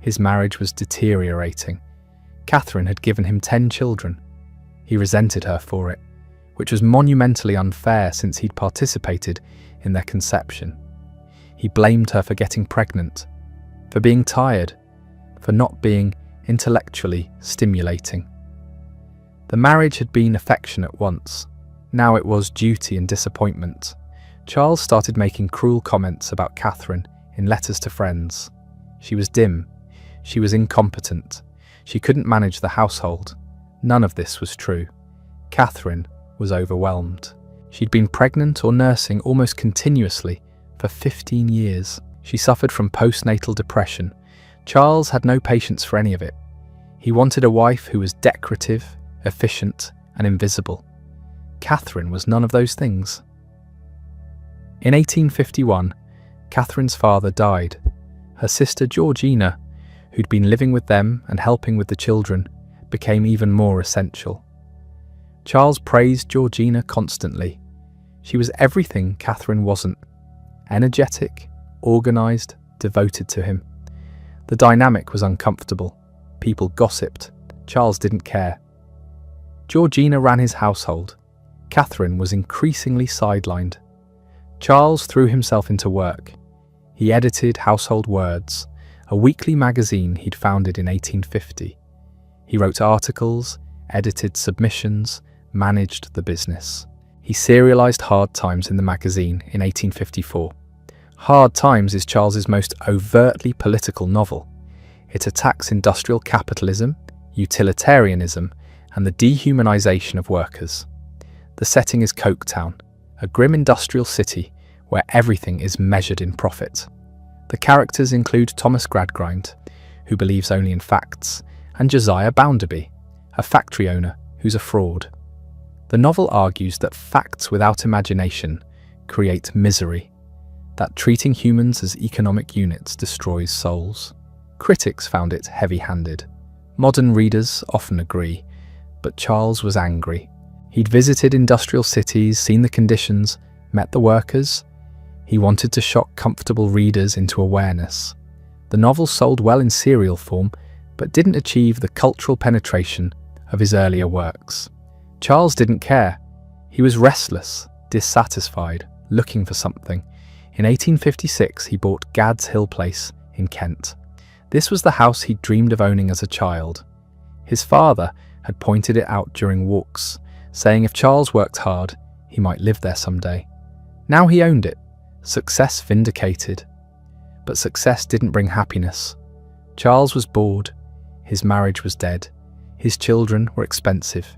His marriage was deteriorating. Catherine had given him 10 children. He resented her for it, which was monumentally unfair since he'd participated in their conception. He blamed her for getting pregnant, for being tired, for not being intellectually stimulating. The marriage had been affectionate once. Now it was duty and disappointment. Charles started making cruel comments about Catherine in letters to friends. She was dim. She was incompetent. She couldn't manage the household. None of this was true. Catherine was overwhelmed. She'd been pregnant or nursing almost continuously for 15 years. She suffered from postnatal depression. Charles had no patience for any of it. He wanted a wife who was decorative, efficient, and invisible. Catherine was none of those things. In 1851, Catherine's father died. Her sister Georgina, who'd been living with them and helping with the children, became even more essential. Charles praised Georgina constantly. She was everything Catherine wasn't. Energetic, organised, devoted to him. The dynamic was uncomfortable. People gossiped. Charles didn't care. Georgina ran his household. Catherine was increasingly sidelined. Charles threw himself into work. He edited Household Words, a weekly magazine he'd founded in 1850. He wrote articles, edited submissions, managed the business. He serialised Hard Times in the magazine in 1854. Hard Times is Charles's most overtly political novel. It attacks industrial capitalism, utilitarianism, and the dehumanisation of workers. The setting is Coketown, a grim industrial city where everything is measured in profit. The characters include Thomas Gradgrind, who believes only in facts, and Josiah Bounderby, a factory owner who's a fraud. The novel argues that facts without imagination create misery, that treating humans as economic units destroys souls. Critics found it heavy-handed. Modern readers often agree, but Charles was angry. He'd visited industrial cities, seen the conditions, met the workers. He wanted to shock comfortable readers into awareness. The novel sold well in serial form, but didn't achieve the cultural penetration of his earlier works. Charles didn't care. He was restless, dissatisfied, looking for something. In 1856, he bought Gad's Hill Place in Kent. This was the house he'd dreamed of owning as a child. His father had pointed it out during walks, saying if Charles worked hard, he might live there someday. Now he owned it. Success vindicated. But success didn't bring happiness. Charles was bored. His marriage was dead. His children were expensive.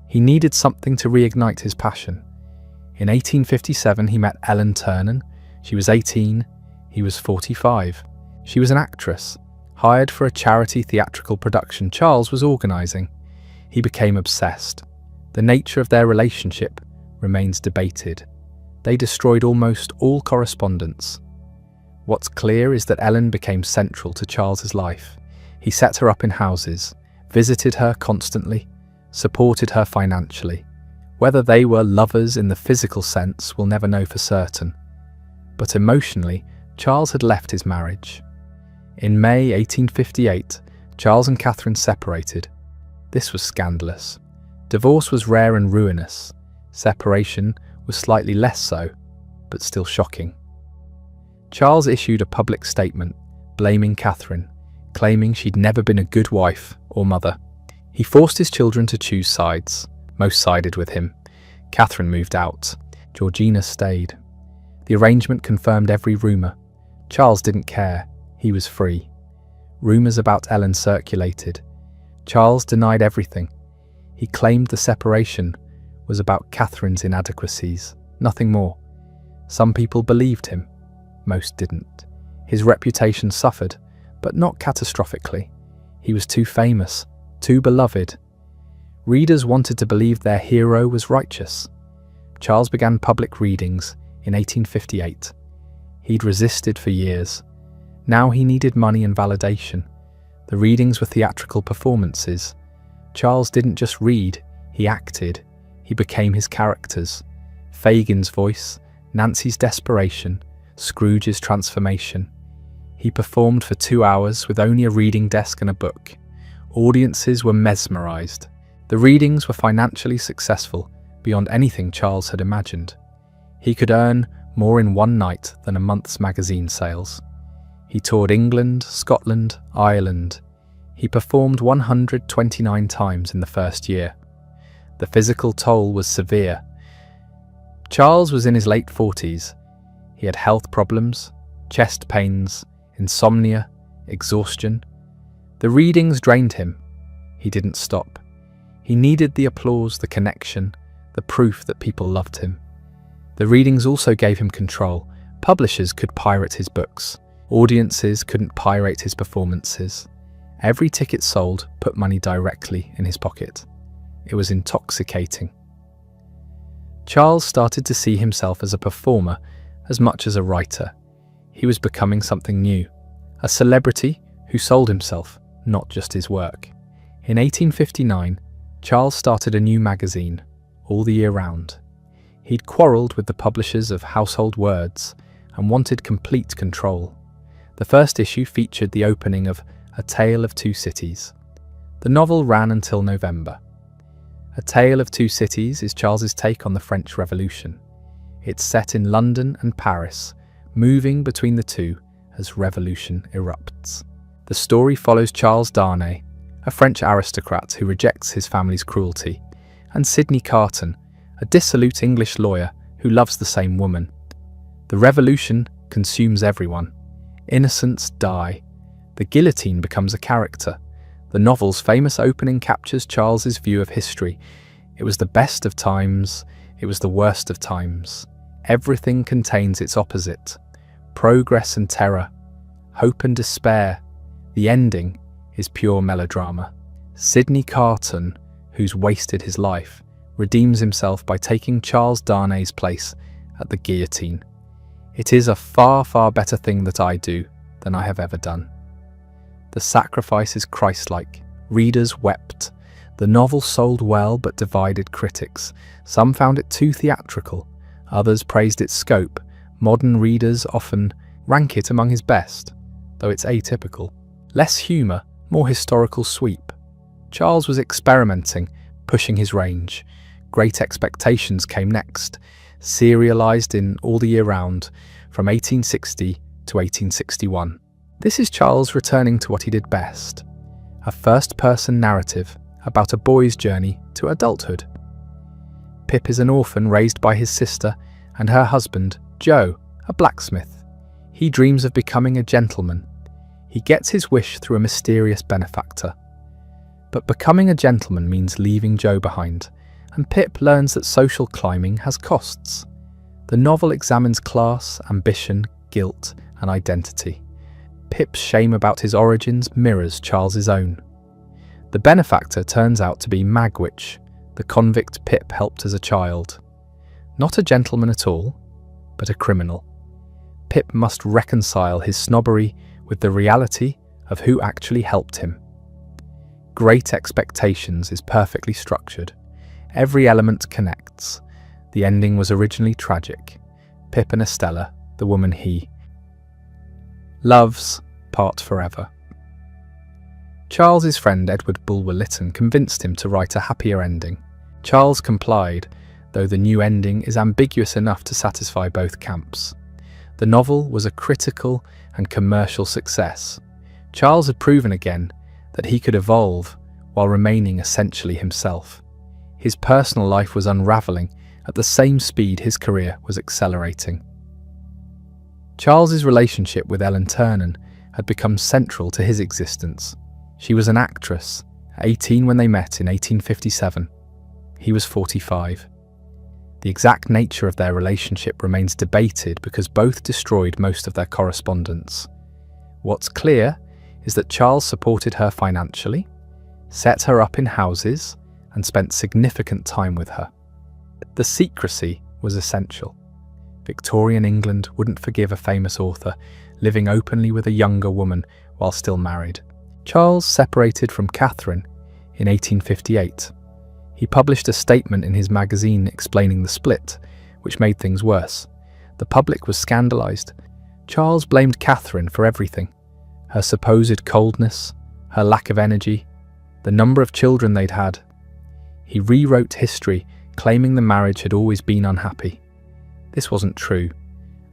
He needed something to reignite his passion. In 1857, he met Ellen Ternan. She was 18. He was 45. She was an actress, hired for a charity theatrical production Charles was organising. He became obsessed. The nature of their relationship remains debated. They destroyed almost all correspondence. What's clear is that Ellen became central to Charles's life. He set her up in houses, visited her constantly, supported her financially. Whether they were lovers in the physical sense, we'll never know for certain. But emotionally, Charles had left his marriage. In May 1858, Charles and Catherine separated. This was scandalous. Divorce was rare and ruinous. Separation was slightly less so, but still shocking. Charles issued a public statement blaming Catherine, claiming she'd never been a good wife or mother. He forced his children to choose sides. Most sided with him. Catherine moved out. Georgina stayed. The arrangement confirmed every rumour. Charles didn't care. He was free. Rumours about Ellen circulated. Charles denied everything. He claimed the separation was about Catherine's inadequacies, nothing more. Some people believed him. Most didn't. His reputation suffered, but not catastrophically. He was too famous, too beloved. Readers wanted to believe their hero was righteous. Charles began public readings in 1858. He'd resisted for years. Now he needed money and validation. The readings were theatrical performances. Charles didn't just read, he acted. He became his characters. Fagin's voice, Nancy's desperation, Scrooge's transformation. He performed for 2 hours with only a reading desk and a book. Audiences were mesmerised. The readings were financially successful beyond anything Charles had imagined. He could earn more in one night than a month's magazine sales. He toured England, Scotland, Ireland. He performed 129 times in the first year. The physical toll was severe. Charles was in his late 40s. He had health problems, chest pains, insomnia, exhaustion. The readings drained him. He didn't stop. He needed the applause, the connection, the proof that people loved him. The readings also gave him control. Publishers could pirate his books. Audiences couldn't pirate his performances. Every ticket sold put money directly in his pocket. It was intoxicating. Charles started to see himself as a performer as much as a writer. He was becoming something new, a celebrity who sold himself, not just his work. In 1859, Charles started a new magazine, All the Year Round. He'd quarrelled with the publishers of Household Words and wanted complete control. The first issue featured the opening of A Tale of Two Cities. The novel ran until November. A Tale of Two Cities is Charles's take on the French Revolution. It's set in London and Paris, moving between the two as revolution erupts. The story follows Charles Darnay, a French aristocrat who rejects his family's cruelty, and Sidney Carton, a dissolute English lawyer who loves the same woman. The revolution consumes everyone. Innocents die. The guillotine becomes a character. The novel's famous opening captures Charles's view of history. It was the best of times, it was the worst of times. Everything contains its opposite. Progress and terror, hope and despair. The ending is pure melodrama. Sidney Carton, who's wasted his life, redeems himself by taking Charles Darnay's place at the guillotine. It is a far, far better thing that I do than I have ever done. The sacrifice is Christ-like. Readers wept. The novel sold well but divided critics. Some found it too theatrical. Others praised its scope. Modern readers often rank it among his best, though it's atypical. Less humour, more historical sweep. Charles was experimenting, pushing his range. Great Expectations came next, serialised in All the Year Round from 1860 to 1861. This is Charles returning to what he did best, a first-person narrative about a boy's journey to adulthood. Pip is an orphan raised by his sister and her husband, Joe, a blacksmith. He dreams of becoming a gentleman. He gets his wish through a mysterious benefactor. But becoming a gentleman means leaving Joe behind, and Pip learns that social climbing has costs. The novel examines class, ambition, guilt, and identity. Pip's shame about his origins mirrors Charles's own. The benefactor turns out to be Magwitch, the convict Pip helped as a child. Not a gentleman at all, but a criminal. Pip must reconcile his snobbery with the reality of who actually helped him. Great Expectations is perfectly structured. Every element connects. The ending was originally tragic. Pip and Estella, the woman he loves, part forever. Charles's friend Edward Bulwer-Lytton convinced him to write a happier ending. Charles complied, though the new ending is ambiguous enough to satisfy both camps. The novel was a critical and commercial success. Charles had proven again that he could evolve while remaining essentially himself. His personal life was unravelling at the same speed his career was accelerating. Charles's relationship with Ellen Ternan had become central to his existence. She was an actress, 18 when they met in 1857. He was 45. The exact nature of their relationship remains debated because both destroyed most of their correspondence. What's clear is that Charles supported her financially, set her up in houses, and spent significant time with her. The secrecy was essential. Victorian England wouldn't forgive a famous author living openly with a younger woman while still married. Charles separated from Catherine in 1858. He published a statement in his magazine explaining the split, which made things worse. The public was scandalised. Charles blamed Catherine for everything: her supposed coldness, her lack of energy, the number of children they'd had. He rewrote history, claiming the marriage had always been unhappy. This wasn't true.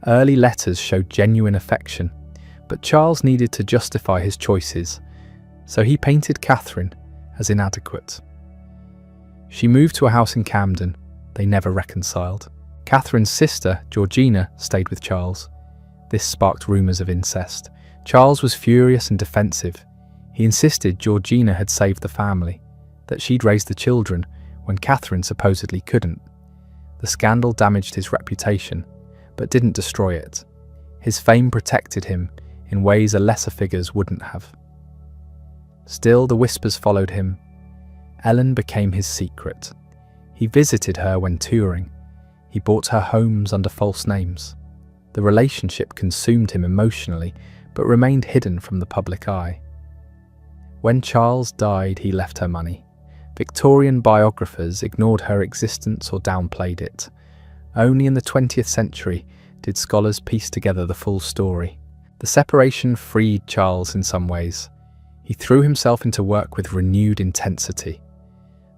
Early letters showed genuine affection, but Charles needed to justify his choices, so he painted Catherine as inadequate. She moved to a house in Camden. They never reconciled. Catherine's sister, Georgina, stayed with Charles. This sparked rumours of incest. Charles was furious and defensive. He insisted Georgina had saved the family, that she'd raised the children when Catherine supposedly couldn't. The scandal damaged his reputation, but didn't destroy it. His fame protected him in ways a lesser figures wouldn't have. Still, the whispers followed him. Ellen became his secret. He visited her when touring. He bought her homes under false names. The relationship consumed him emotionally, but remained hidden from the public eye. When Charles died, he left her money. Victorian biographers ignored her existence or downplayed it. Only in the 20th century did scholars piece together the full story. The separation freed Charles in some ways. He threw himself into work with renewed intensity.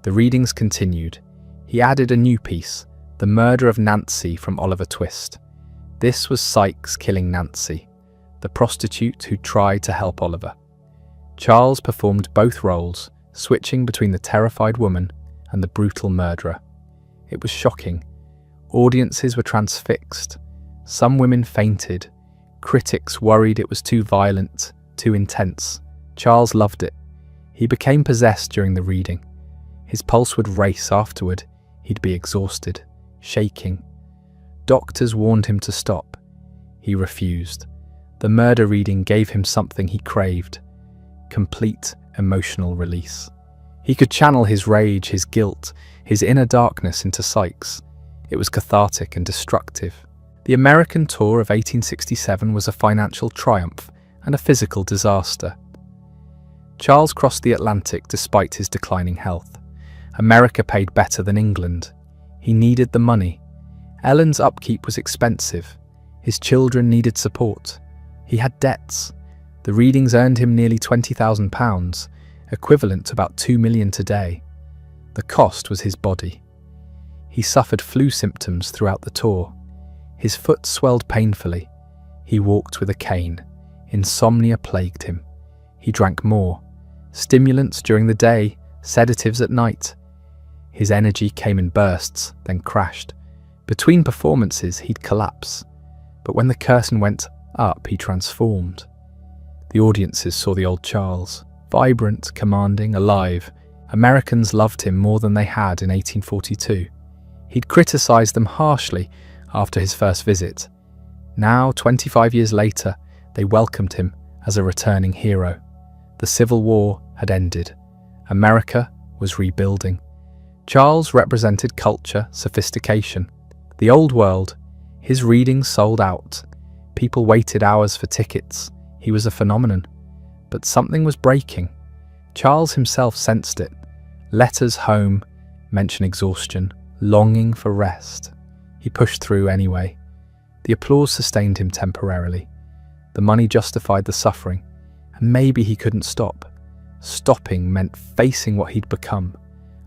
The readings continued. He added a new piece, The Murder of Nancy from Oliver Twist. This was Sykes killing Nancy, the prostitute who tried to help Oliver. Charles performed both roles, switching between the terrified woman and the brutal murderer. It was shocking. Audiences were transfixed. Some women fainted. Critics worried it was too violent, too intense. Charles loved it. He became possessed during the reading. His pulse would race afterward. He'd be exhausted, shaking. Doctors warned him to stop. He refused. The murder reading gave him something he craved: complete emotional release. He could channel his rage, his guilt, his inner darkness into Sykes. It was cathartic and destructive. The American tour of 1867 was a financial triumph and a physical disaster. Charles crossed the Atlantic despite his declining health. America paid better than England. He needed the money. Ellen's upkeep was expensive. His children needed support. He had debts. The readings earned him nearly £20,000, equivalent to about $2 million today. The cost was his body. He suffered flu symptoms throughout the tour. His foot swelled painfully. He walked with a cane. Insomnia plagued him. He drank more. Stimulants during the day, sedatives at night. His energy came in bursts, then crashed. Between performances, he'd collapse. But when the curtain went up, he transformed. The audiences saw the old Charles, vibrant, commanding, alive. Americans loved him more than they had in 1842. He'd criticised them harshly after his first visit. Now, 25 years later, they welcomed him as a returning hero. The Civil War had ended. America was rebuilding. Charles represented culture, sophistication. The old world. His readings sold out. People waited hours for tickets. He was a phenomenon. But something was breaking. Charles himself sensed it. Letters home mention exhaustion, longing for rest. He pushed through anyway. The applause sustained him temporarily. The money justified the suffering, and maybe he couldn't stop. Stopping meant facing what he'd become,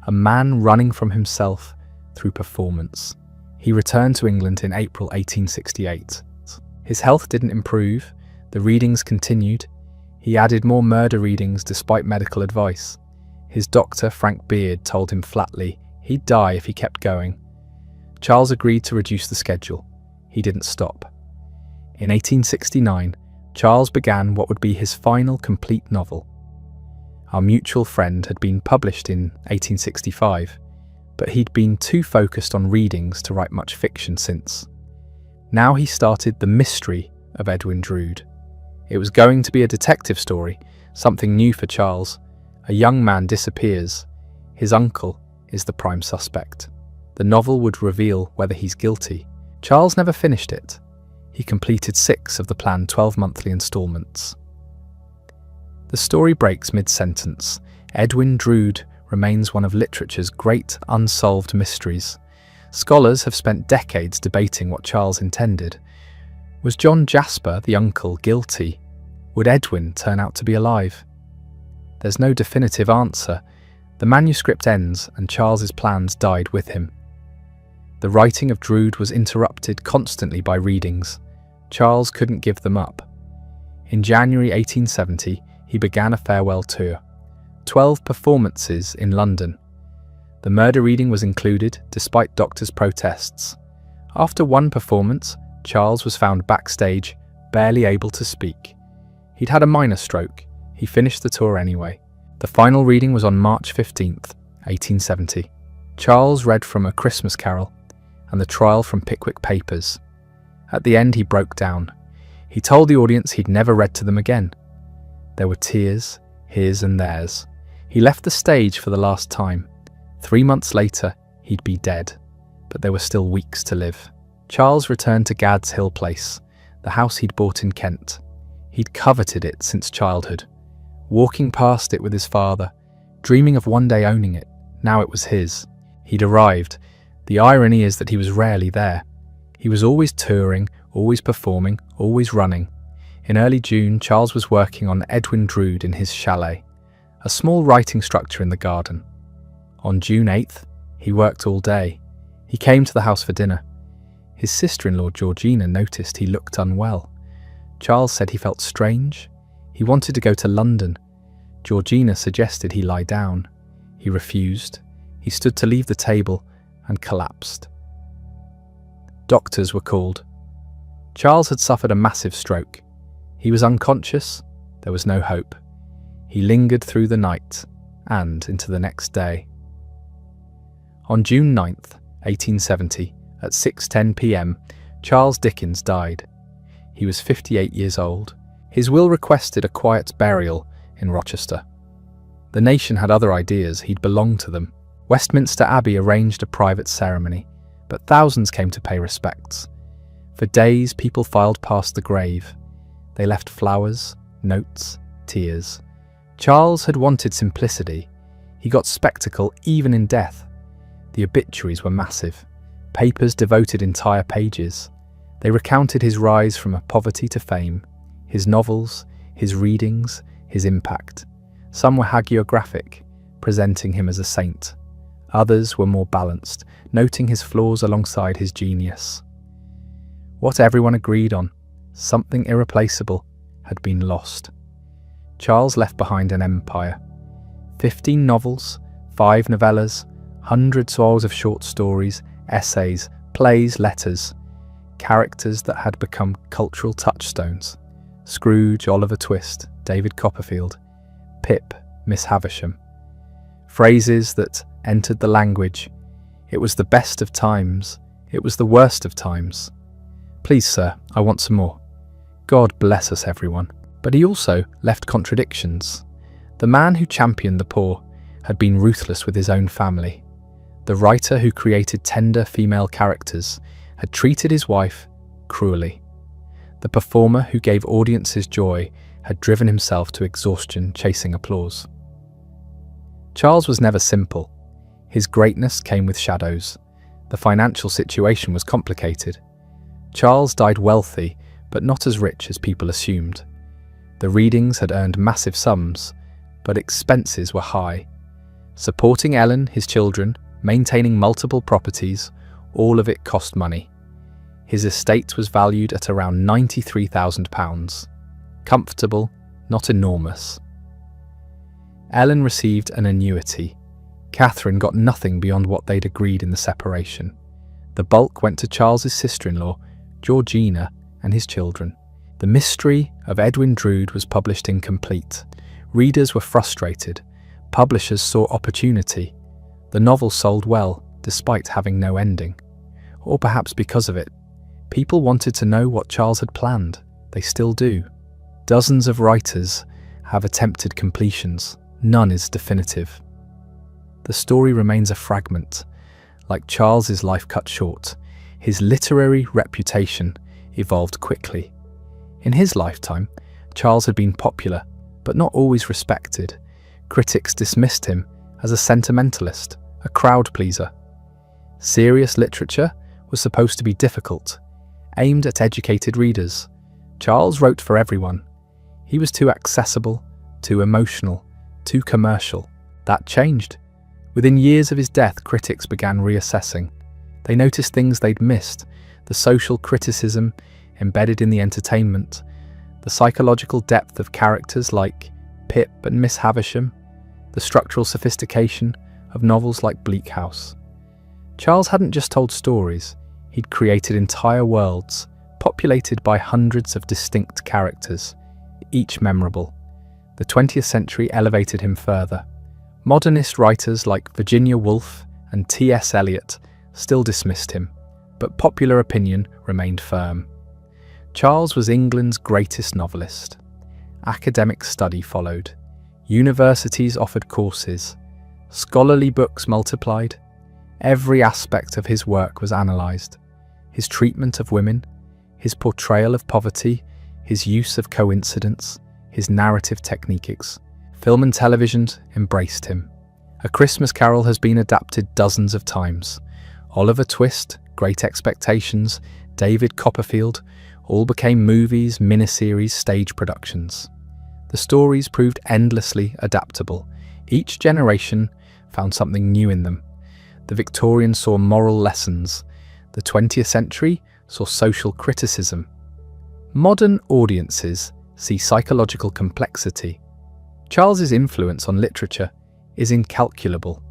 a man running from himself through performance. He returned to England in April 1868. His health didn't improve. The readings continued. He added more murder readings despite medical advice. His doctor, Frank Beard, told him flatly he'd die if he kept going. Charles agreed to reduce the schedule. He didn't stop. In 1869, Charles began what would be his final complete novel. Our Mutual Friend had been published in 1865, but he'd been too focused on readings to write much fiction since. Now he started The Mystery of Edwin Drood. It was going to be a detective story, something new for Charles. A young man disappears. His uncle is the prime suspect. The novel would reveal whether he's guilty. Charles never finished it. He completed 6 of the planned 12 monthly installments. The story breaks mid-sentence. Edwin Drood remains one of literature's great unsolved mysteries. Scholars have spent decades debating what Charles intended. Was John Jasper, the uncle, guilty? Would Edwin turn out to be alive? There's no definitive answer. The manuscript ends and Charles's plans died with him. The writing of Drood was interrupted constantly by readings. Charles couldn't give them up. In January 1870, he began a farewell tour. 12 performances in London. The murder reading was included, despite doctors' protests. After one performance, Charles was found backstage, barely able to speak. He'd had a minor stroke. He finished the tour anyway. The final reading was on March 15th, 1870. Charles read from A Christmas Carol and The Trial from Pickwick Papers. At the end, he broke down. He told the audience he'd never read to them again. There were tears, his and theirs. He left the stage for the last time. 3 months later, he'd be dead, but there were still weeks to live. Charles returned to Gad's Hill Place, the house he'd bought in Kent. He'd coveted it since childhood, walking past it with his father, dreaming of one day owning it. Now it was his. He'd arrived. The irony is that he was rarely there. He was always touring, always performing, always running. In early June, Charles was working on Edwin Drood in his chalet, a small writing structure in the garden. On June 8th, he worked all day. He came to the house for dinner. His sister-in-law Georgina noticed he looked unwell. Charles said he felt strange. He wanted to go to London. Georgina suggested he lie down. He refused. He stood to leave the table and collapsed. Doctors were called. Charles had suffered a massive stroke. He was unconscious. There was no hope. He lingered through the night and into the next day. On June 9th, 1870, at 6:10 p.m, Charles Dickens died. He was 58 years old. His will requested a quiet burial in Rochester. The nation had other ideas. He'd belonged to them. Westminster Abbey arranged a private ceremony, but thousands came to pay respects. For days, people filed past the grave. They left flowers, notes, tears. Charles had wanted simplicity. He got spectacle even in death. The obituaries were massive. Papers devoted entire pages. They recounted his rise from poverty to fame, his novels, his readings, his impact. Some were hagiographic, presenting him as a saint. Others were more balanced, noting his flaws alongside his genius. What everyone agreed on, something irreplaceable, had been lost. Charles left behind an empire. 15 novels, 5 novellas, hundreds of short stories, essays, plays, letters, characters that had become cultural touchstones. Scrooge, Oliver Twist, David Copperfield, Pip, Miss Havisham. Phrases that entered the language. It was the best of times. It was the worst of times. Please, sir, I want some more. God bless us, everyone. But he also left contradictions. The man who championed the poor had been ruthless with his own family. The writer who created tender female characters had treated his wife cruelly. The performer who gave audiences joy had driven himself to exhaustion chasing applause. Charles was never simple. His greatness came with shadows. The financial situation was complicated. Charles died wealthy, but not as rich as people assumed. The readings had earned massive sums, but expenses were high. Supporting Ellen, his children, maintaining multiple properties, all of it cost money. His estate was valued at around £93,000. Comfortable, not enormous. Ellen received an annuity. Catherine got nothing beyond what they'd agreed in the separation. The bulk went to Charles's sister-in-law, Georgina, and his children. The Mystery of Edwin Drood was published incomplete. Readers were frustrated. Publishers saw opportunity. The novel sold well, despite having no ending. Or perhaps because of it. People wanted to know what Charles had planned. They still do. Dozens of writers have attempted completions. None is definitive. The story remains a fragment. Like Charles's life cut short, his literary reputation evolved quickly. In his lifetime, Charles had been popular, but not always respected. Critics dismissed him as a sentimentalist, a crowd pleaser. Serious literature was supposed to be difficult, aimed at educated readers. Charles wrote for everyone. He was too accessible, too emotional, too commercial. That changed. Within years of his death, critics began reassessing. They noticed things they'd missed: the social criticism embedded in the entertainment, the psychological depth of characters like Pip and Miss Havisham, the structural sophistication of novels like Bleak House. Charles hadn't just told stories, he'd created entire worlds, populated by hundreds of distinct characters, each memorable. The 20th century elevated him further. Modernist writers like Virginia Woolf and T.S. Eliot still dismissed him, but popular opinion remained firm. Charles was England's greatest novelist. Academic study followed. Universities offered courses. Scholarly books multiplied. Every aspect of his work was analysed. His treatment of women, his portrayal of poverty, his use of coincidence, his narrative techniques. Film and television embraced him. A Christmas Carol has been adapted dozens of times. Oliver Twist, Great Expectations, David Copperfield, all became movies, miniseries, stage productions. The stories proved endlessly adaptable. Each generation found something new in them. The Victorians saw moral lessons. The 20th century saw social criticism. Modern audiences see psychological complexity. Charles's influence on literature is incalculable.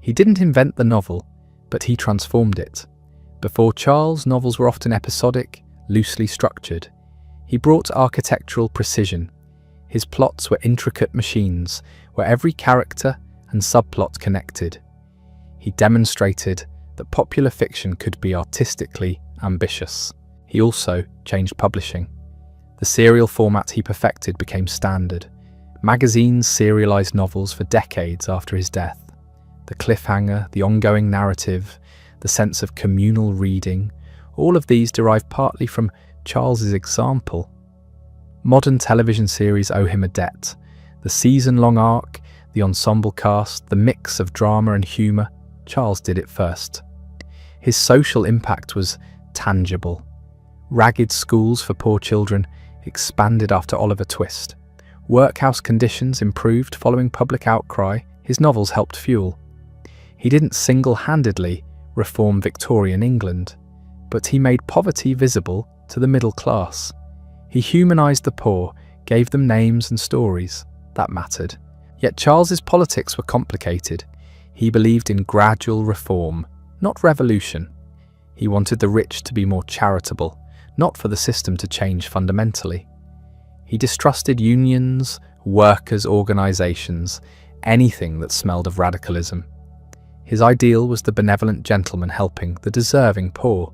He didn't invent the novel, but he transformed it. Before Charles, novels were often episodic, loosely structured. He brought architectural precision. His plots were intricate machines, where every character and subplot connected. He demonstrated that popular fiction could be artistically ambitious. He also changed publishing. The serial format he perfected became standard. Magazines serialized novels for decades after his death. The cliffhanger, the ongoing narrative, the sense of communal reading, all of these derive partly from Charles's example. Modern television series owe him a debt. The season-long arc, the ensemble cast, the mix of drama and humour, Charles did it first. His social impact was tangible. Ragged schools for poor children expanded after Oliver Twist. Workhouse conditions improved following public outcry his novels helped fuel. He didn't single-handedly reform Victorian England, but he made poverty visible to the middle class. He humanised the poor, gave them names and stories. That mattered. Yet Charles's politics were complicated. He believed in gradual reform, not revolution. He wanted the rich to be more charitable, not for the system to change fundamentally. He distrusted unions, workers' organisations, anything that smelled of radicalism. His ideal was the benevolent gentleman helping the deserving poor.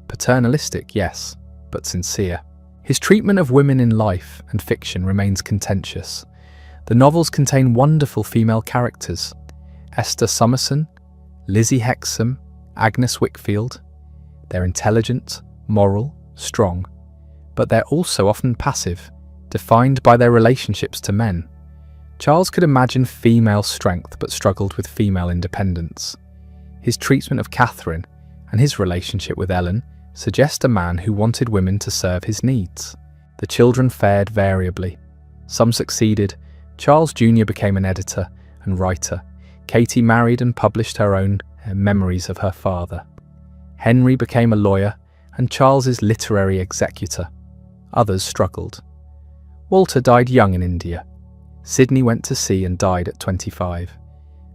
Paternalistic, yes, but sincere. His treatment of women in life and fiction remains contentious. The novels contain wonderful female characters: Esther Summerson, Lizzie Hexam, Agnes Wickfield. They're intelligent, moral, strong, but they're also often passive, defined by their relationships to men. Charles could imagine female strength but struggled with female independence. His treatment of Catherine and his relationship with Ellen suggest a man who wanted women to serve his needs. The children fared variably. Some succeeded. Charles Jr. became an editor and writer. Katie married and published her own memories of her father. Henry became a lawyer and Charles's literary executor. Others struggled. Walter died young in India. Sidney went to sea and died at 25.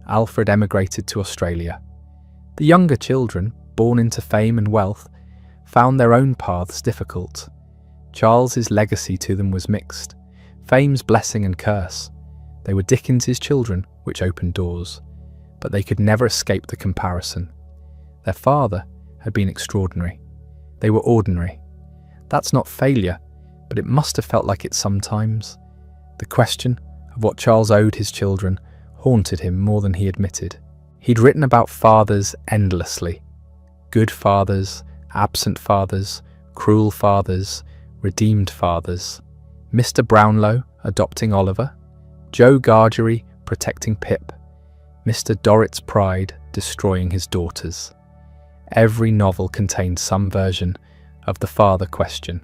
Alfred emigrated to Australia. The younger children, born into fame and wealth, found their own paths difficult. Charles's legacy to them was mixed. Fame's blessing and curse. They were Dickens's children, which opened doors, but they could never escape the comparison. Their father had been extraordinary. They were ordinary. That's not failure, but it must have felt like it sometimes. The question of what Charles owed his children haunted him more than he admitted. He'd written about fathers endlessly. Good fathers, absent fathers, cruel fathers, redeemed fathers. Mr. Brownlow adopting Oliver, Joe Gargery protecting Pip, Mr. Dorrit's pride destroying his daughters. Every novel contained some version of the father question.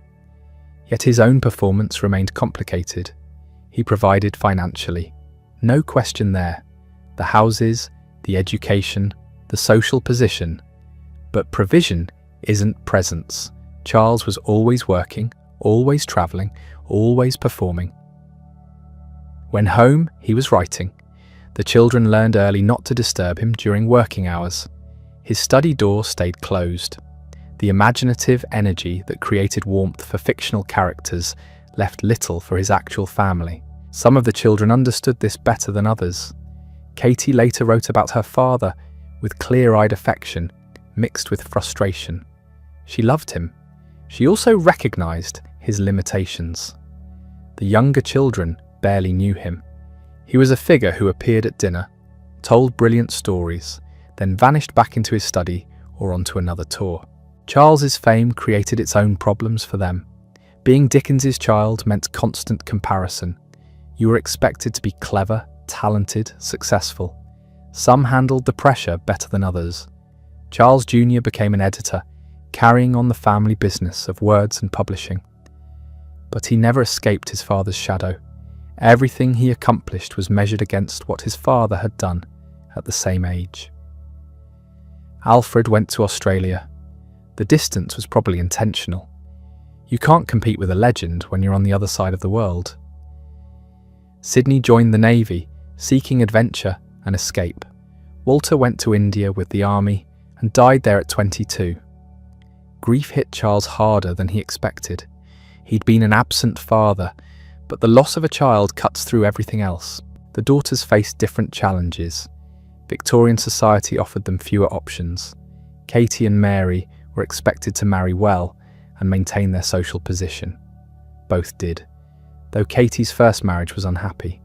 Yet his own performance remained complicated. He provided financially. No question there. The houses, the education, the social position. But provision isn't presence. Charles was always working, always travelling, always performing. When home, he was writing. The children learned early not to disturb him during working hours. His study door stayed closed. The imaginative energy that created warmth for fictional characters left little for his actual family. Some of the children understood this better than others. Katie later wrote about her father with clear-eyed affection, mixed with frustration. She loved him. She also recognized his limitations. The younger children barely knew him. He was a figure who appeared at dinner, told brilliant stories, then vanished back into his study or onto another tour. Charles's fame created its own problems for them. Being Dickens's child meant constant comparison. You were expected to be clever, talented, successful. Some handled the pressure better than others. Charles Jr. became an editor, carrying on the family business of words and publishing. But he never escaped his father's shadow. Everything he accomplished was measured against what his father had done at the same age. Alfred went to Australia. The distance was probably intentional. You can't compete with a legend when you're on the other side of the world. Sidney joined the Navy, seeking adventure and escape. Walter went to India with the army and died there at 22. Grief hit Charles harder than he expected. He'd been an absent father, but the loss of a child cuts through everything else. The daughters faced different challenges. Victorian society offered them fewer options. Katie and Mary were expected to marry well and maintain their social position. Both did, though Katie's first marriage was unhappy.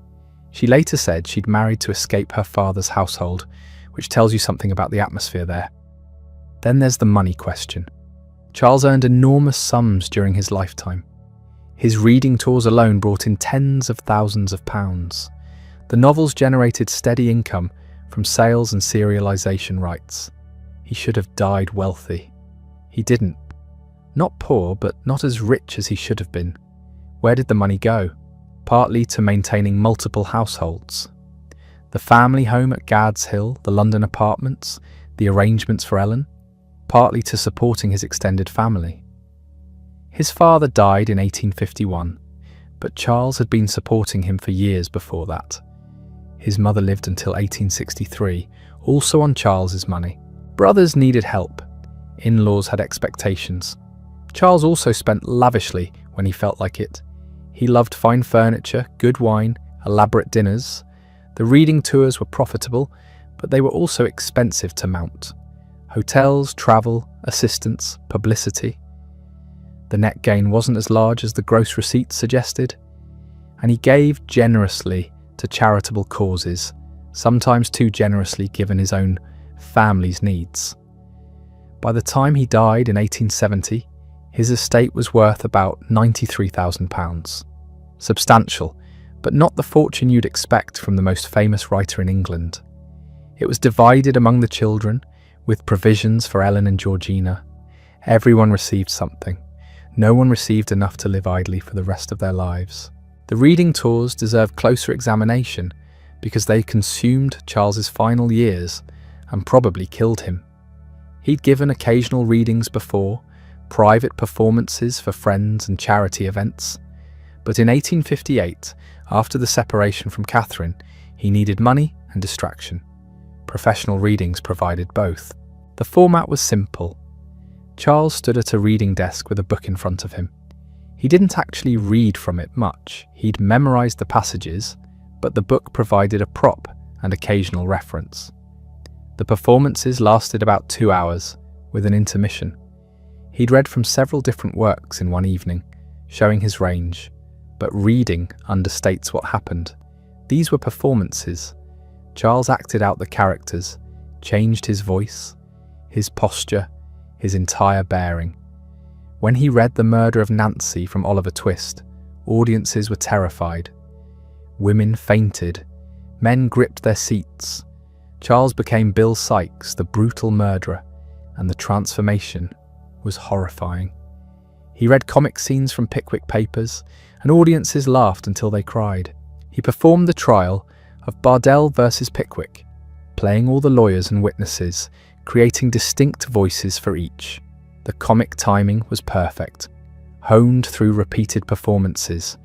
She later said she'd married to escape her father's household, which tells you something about the atmosphere there. Then there's the money question. Charles earned enormous sums during his lifetime. His reading tours alone brought in tens of thousands of pounds. The novels generated steady income from sales and serialization rights. He should have died wealthy. He didn't. Not poor, but not as rich as he should have been. Where did the money go? Partly to maintaining multiple households. The family home at Gad's Hill, the London apartments, the arrangements for Ellen. Partly to supporting his extended family. His father died in 1851, but Charles had been supporting him for years before that. His mother lived until 1863, also on Charles's money. Brothers needed help. In-laws had expectations. Charles also spent lavishly when he felt like it. He loved fine furniture, good wine, elaborate dinners. The reading tours were profitable, but they were also expensive to mount. Hotels, travel, assistance, publicity. The net gain wasn't as large as the gross receipts suggested, and he gave generously to charitable causes, sometimes too generously given his own family's needs. By the time he died in 1870, his estate was worth about £93,000. Substantial, but not the fortune you'd expect from the most famous writer in England. It was divided among the children, with provisions for Ellen and Georgina. Everyone received something. No one received enough to live idly for the rest of their lives. The reading tours deserve closer examination because they consumed Charles's final years and probably killed him. He'd given occasional readings before, private performances for friends and charity events. But in 1858, after the separation from Catherine, he needed money and distraction. Professional readings provided both. The format was simple. Charles stood at a reading desk with a book in front of him. He didn't actually read from it much. He'd memorized the passages, but the book provided a prop and occasional reference. The performances lasted about 2 hours, with an intermission. He'd read from several different works in one evening, showing his range, but reading understates what happened. These were performances. Charles acted out the characters, changed his voice, his posture, his entire bearing. When he read The Murder of Nancy from Oliver Twist, audiences were terrified. Women fainted. Men gripped their seats. Charles became Bill Sikes, the brutal murderer, and the transformation was horrifying. He read comic scenes from Pickwick Papers, and audiences laughed until they cried. He performed the trial of Bardell versus Pickwick, playing all the lawyers and witnesses, creating distinct voices for each. The comic timing was perfect, honed through repeated performances.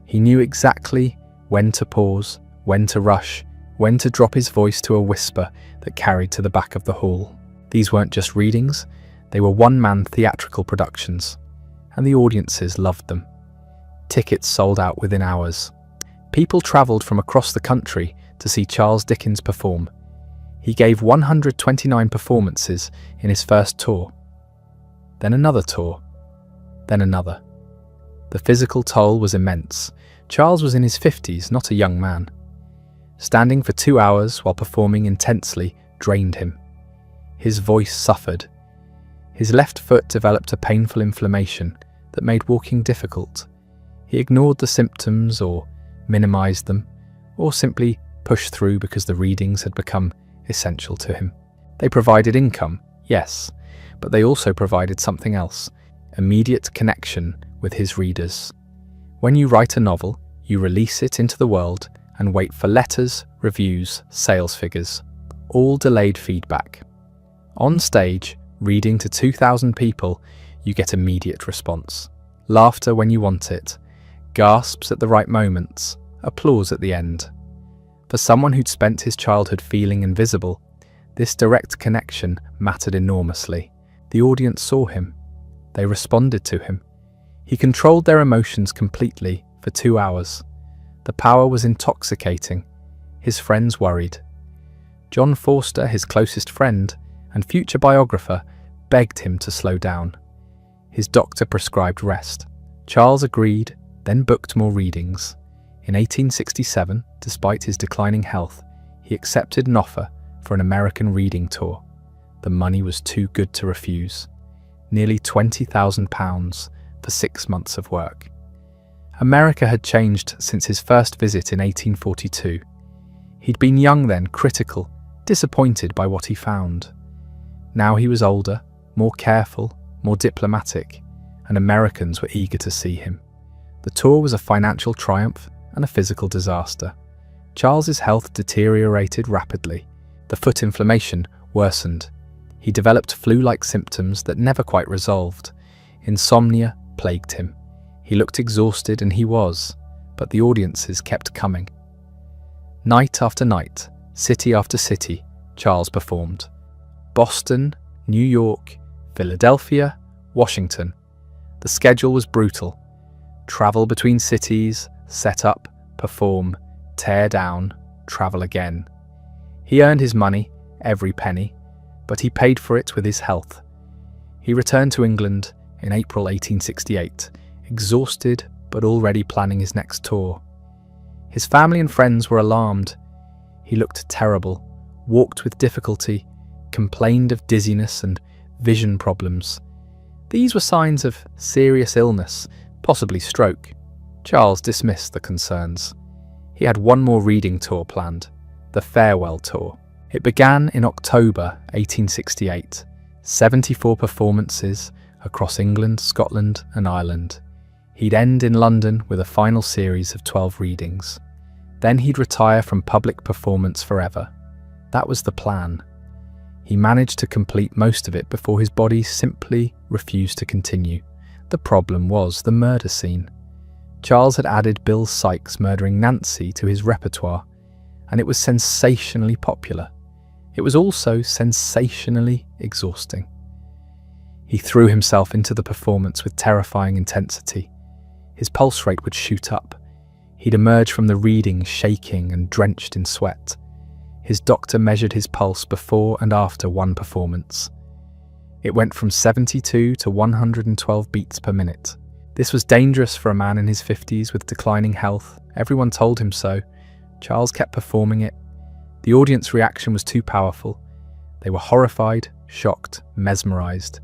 He knew exactly when to pause, when to rush, when to drop his voice to a whisper that carried to the back of the hall. These weren't just readings, they were one-man theatrical productions, and the audiences loved them. Tickets sold out within hours. People travelled from across the country to see Charles Dickens perform. He gave 129 performances in his first tour, then another tour, then another. The physical toll was immense. Charles was in his 50s, not a young man. Standing for 2 hours while performing intensely drained him. His voice suffered. His left foot developed a painful inflammation that made walking difficult. He ignored the symptoms or minimized them, or simply pushed through because the readings had become essential to him. They provided income, yes, but they also provided something else, immediate connection with his readers. When you write a novel, you release it into the world and wait for letters, reviews, sales figures, all delayed feedback. On stage, reading to 2,000 people, you get immediate response. Laughter when you want it, gasps at the right moments, applause at the end. For someone who'd spent his childhood feeling invisible, this direct connection mattered enormously. The audience saw him. They responded to him. He controlled their emotions completely for 2 hours. The power was intoxicating. His friends worried. John Forster, his closest friend and future biographer, begged him to slow down. His doctor prescribed rest. Charles agreed, then booked more readings. In 1867, despite his declining health, he accepted an offer for an American reading tour. The money was too good to refuse. Nearly £20,000 for 6 months of work. America had changed since his first visit in 1842. He'd been young then, critical, disappointed by what he found. Now he was older, more careful, more diplomatic, and Americans were eager to see him. The tour was a financial triumph and a physical disaster. Charles's health deteriorated rapidly. The foot inflammation worsened. He developed flu-like symptoms that never quite resolved. Insomnia plagued him. He looked exhausted, and he was. but the audiences kept coming. Night after night, city after city, Charles performed. Boston, New York, Philadelphia, Washington. The schedule was brutal. Travel between cities, set up, perform, tear down, travel again. He earned his money, every penny, but he paid for it with his health. He returned to England in April 1868, exhausted but already planning his next tour. His family and friends were alarmed. He looked terrible, walked with difficulty, complained of dizziness and vision problems. These were signs of serious illness, possibly stroke. Charles dismissed the concerns. He had one more reading tour planned, the Farewell Tour. It began in October 1868, 74 performances across England, Scotland and Ireland. He'd end in London with a final series of 12 readings. Then he'd retire from public performance forever. That was the plan. He managed to complete most of it before his body simply refused to continue. The problem was the murder scene. Charles had added Bill Sikes murdering Nancy to his repertoire, and it was sensationally popular. It was also sensationally exhausting. He threw himself into the performance with terrifying intensity. His pulse rate would shoot up. He'd emerge from the reading shaking and drenched in sweat. His doctor measured his pulse before and after one performance. It went from 72 to 112 beats per minute. This was dangerous for a man in his 50s with declining health. Everyone told him so. Charles kept performing it. The audience reaction was too powerful. They were horrified, shocked, mesmerised.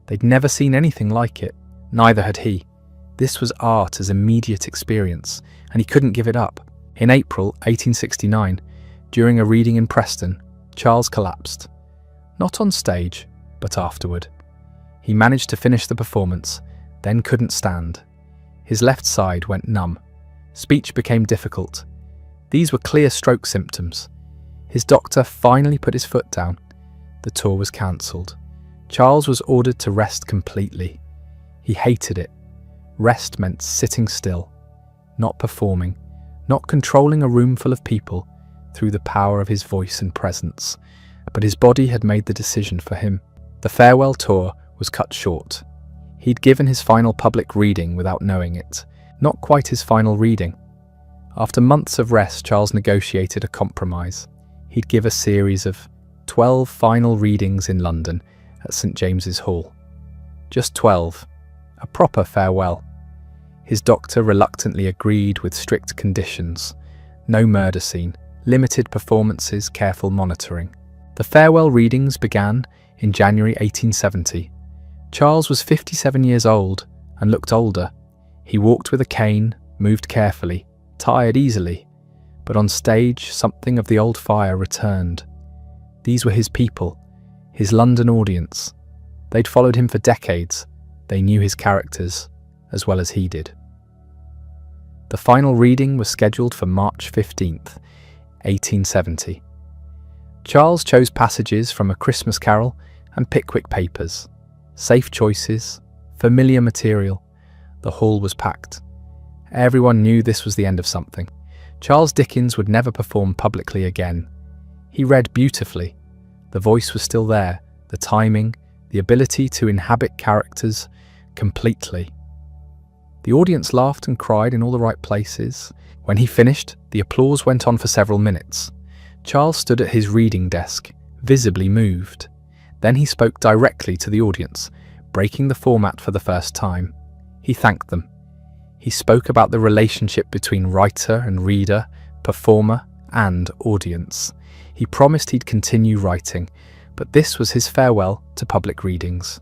They'd never seen anything like it. Neither had he. This was art as immediate experience, and he couldn't give it up. In April 1869, during a reading in Preston, Charles collapsed. Not on stage, but afterward. He managed to finish the performance, then couldn't stand. His left side went numb. Speech became difficult. These were clear stroke symptoms. His doctor finally put his foot down. The tour was cancelled. Charles was ordered to rest completely. He hated it. Rest meant sitting still, not performing, not controlling a room full of people through the power of his voice and presence. But his body had made the decision for him. The farewell tour was cut short. He'd given his final public reading without knowing it. Not quite his final reading. After months of rest, Charles negotiated a compromise. He'd give a series of 12 final readings in London at St James's Hall. Just 12. A proper farewell. His doctor reluctantly agreed with strict conditions. No murder scene, limited performances, careful monitoring. The farewell readings began in January 1870. Charles was 57 years old and looked older. He walked with a cane, moved carefully, tired easily. But on stage, something of the old fire returned. These were his people, his London audience. They'd followed him for decades. They knew his characters as well as he did. The final reading was scheduled for March 15th, 1870. Charles chose passages from A Christmas Carol and Pickwick Papers. Safe choices, familiar material. The hall was packed. Everyone knew this was the end of something. Charles Dickens would never perform publicly again. He read beautifully. The voice was still there, the timing, the ability to inhabit characters completely. The audience laughed and cried in all the right places. When he finished, the applause went on for several minutes. Charles stood at his reading desk, visibly moved. Then he spoke directly to the audience, breaking the format for the first time. He thanked them. He spoke about the relationship between writer and reader, performer and audience. He promised he'd continue writing, but this was his farewell to public readings.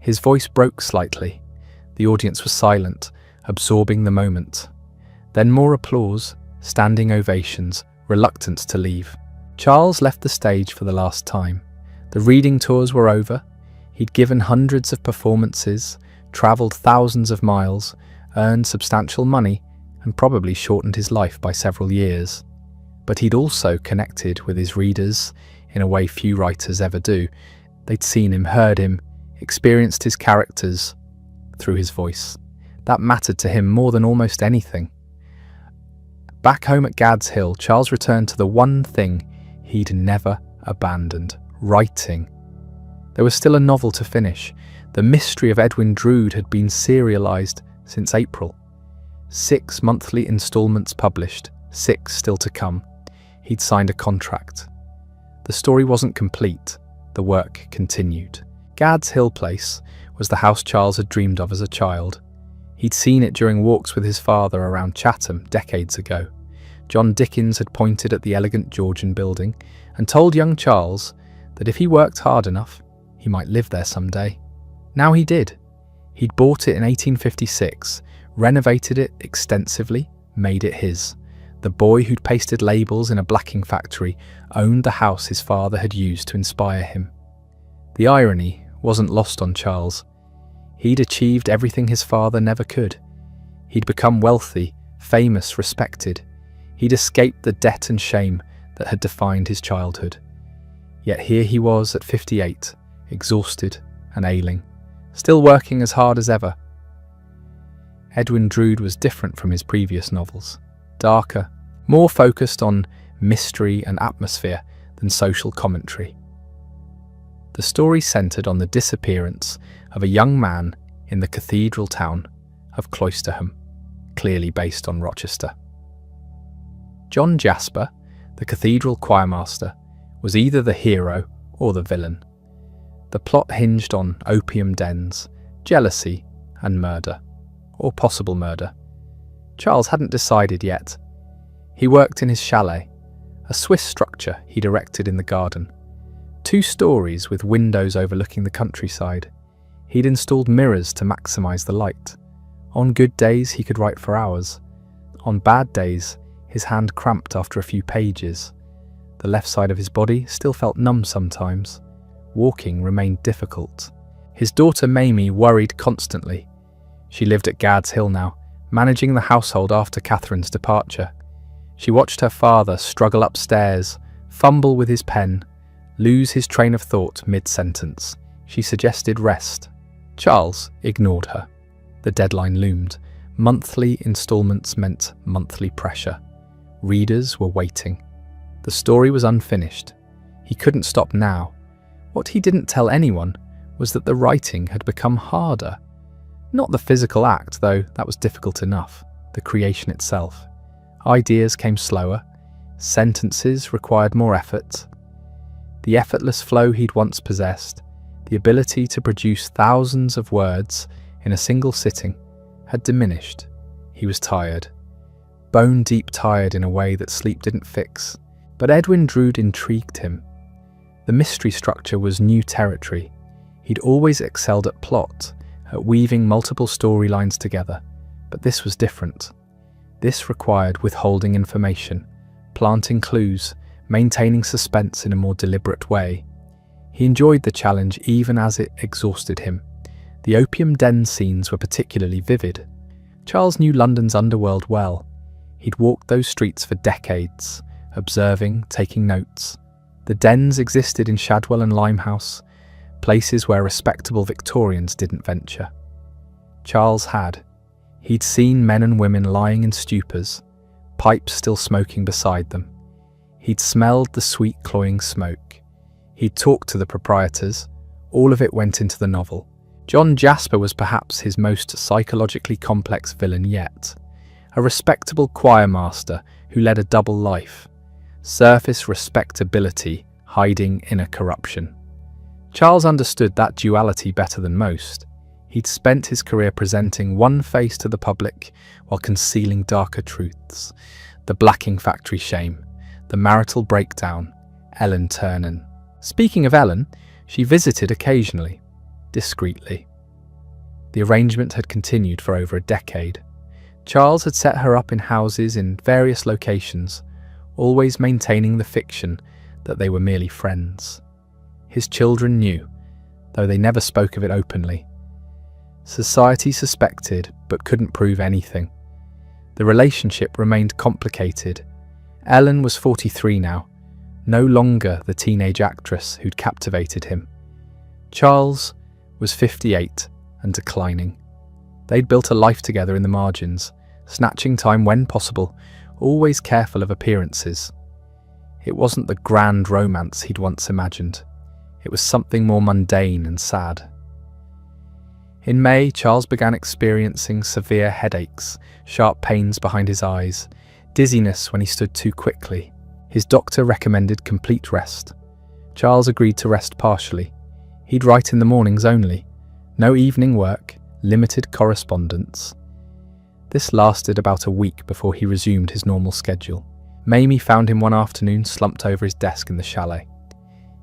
His voice broke slightly. The audience was silent, absorbing the moment. Then more applause, standing ovations, reluctance to leave. Charles left the stage for the last time. The reading tours were over. He'd given hundreds of performances, travelled thousands of miles, earned substantial money, and probably shortened his life by several years. But he'd also connected with his readers in a way few writers ever do. They'd seen him, heard him, experienced his characters through his voice. That mattered to him more than almost anything. Back home at Gad's Hill, Charles returned to the one thing he'd never abandoned: writing. There was still a novel to finish. The Mystery of Edwin Drood had been serialised since April. 6 monthly instalments published, 6 still to come. He'd signed a contract. The story wasn't complete. The work continued. Gad's Hill Place was the house Charles had dreamed of as a child. He'd seen it during walks with his father around Chatham decades ago. John Dickens had pointed at the elegant Georgian building and told young Charles that if he worked hard enough, he might live there someday. Now he did. He'd bought it in 1856, renovated it extensively, made it his. The boy who'd pasted labels in a blacking factory owned the house his father had used to inspire him. The irony wasn't lost on Charles. He'd achieved everything his father never could. He'd become wealthy, famous, respected. He'd escaped the debt and shame that had defined his childhood. Yet here he was at 58, exhausted and ailing, still working as hard as ever. Edwin Drood was different from his previous novels. Darker, more focused on mystery and atmosphere than social commentary. The story centred on the disappearance of a young man in the cathedral town of Cloisterham, clearly based on Rochester. John Jasper, the cathedral choirmaster, was either the hero or the villain. The plot hinged on opium dens, jealousy and murder, or possible murder. Charles hadn't decided yet. He worked in his chalet, a Swiss structure he'd erected in the garden. 2 stories with windows overlooking the countryside. He'd installed mirrors to maximise the light. On good days, he could write for hours. On bad days, his hand cramped after a few pages. The left side of his body still felt numb sometimes. Walking remained difficult. His daughter Mamie worried constantly. She lived at Gad's Hill now, managing the household after Catherine's departure. She watched her father struggle upstairs, fumble with his pen, lose his train of thought mid-sentence. She suggested rest. Charles ignored her. The deadline loomed. Monthly instalments meant monthly pressure. Readers were waiting. The story was unfinished. He couldn't stop now. What he didn't tell anyone was that the writing had become harder. Not the physical act, though that was difficult enough. The creation itself. Ideas came slower. Sentences required more effort. The effortless flow he'd once possessed, the ability to produce thousands of words in a single sitting, had diminished. He was tired. Bone-deep tired in a way that sleep didn't fix. But Edwin Drood intrigued him. The mystery structure was new territory. He'd always excelled at plot, at weaving multiple storylines together. But this was different. This required withholding information, planting clues, maintaining suspense in a more deliberate way. He enjoyed the challenge even as it exhausted him. The opium den scenes were particularly vivid. Charles knew London's underworld well. He'd walked those streets for decades, observing, taking notes. The dens existed in Shadwell and Limehouse, places where respectable Victorians didn't venture. Charles had. He'd seen men and women lying in stupors, pipes still smoking beside them. He'd smelled the sweet cloying smoke. He'd talked to the proprietors. All of it went into the novel. John Jasper was perhaps his most psychologically complex villain yet. A respectable choirmaster who led a double life. Surface respectability hiding inner corruption. Charles understood that duality better than most. He'd spent his career presenting one face to the public while concealing darker truths. The blacking factory shame, the marital breakdown, Ellen Ternan. Speaking of Ellen, she visited occasionally, discreetly. The arrangement had continued for over a decade. Charles had set her up in houses in various locations, always maintaining the fiction that they were merely friends. His children knew, though they never spoke of it openly. Society suspected, but couldn't prove anything. The relationship remained complicated. Ellen was 43 now, no longer the teenage actress who'd captivated him. Charles was 58 and declining. They'd built a life together in the margins, snatching time when possible, always careful of appearances. It wasn't the grand romance he'd once imagined. It was something more mundane and sad. In May, Charles began experiencing severe headaches, sharp pains behind his eyes, dizziness when he stood too quickly. His doctor recommended complete rest. Charles agreed to rest partially. He'd write in the mornings only. No evening work, limited correspondence. This lasted about a week before he resumed his normal schedule. Mamie found him one afternoon slumped over his desk in the chalet.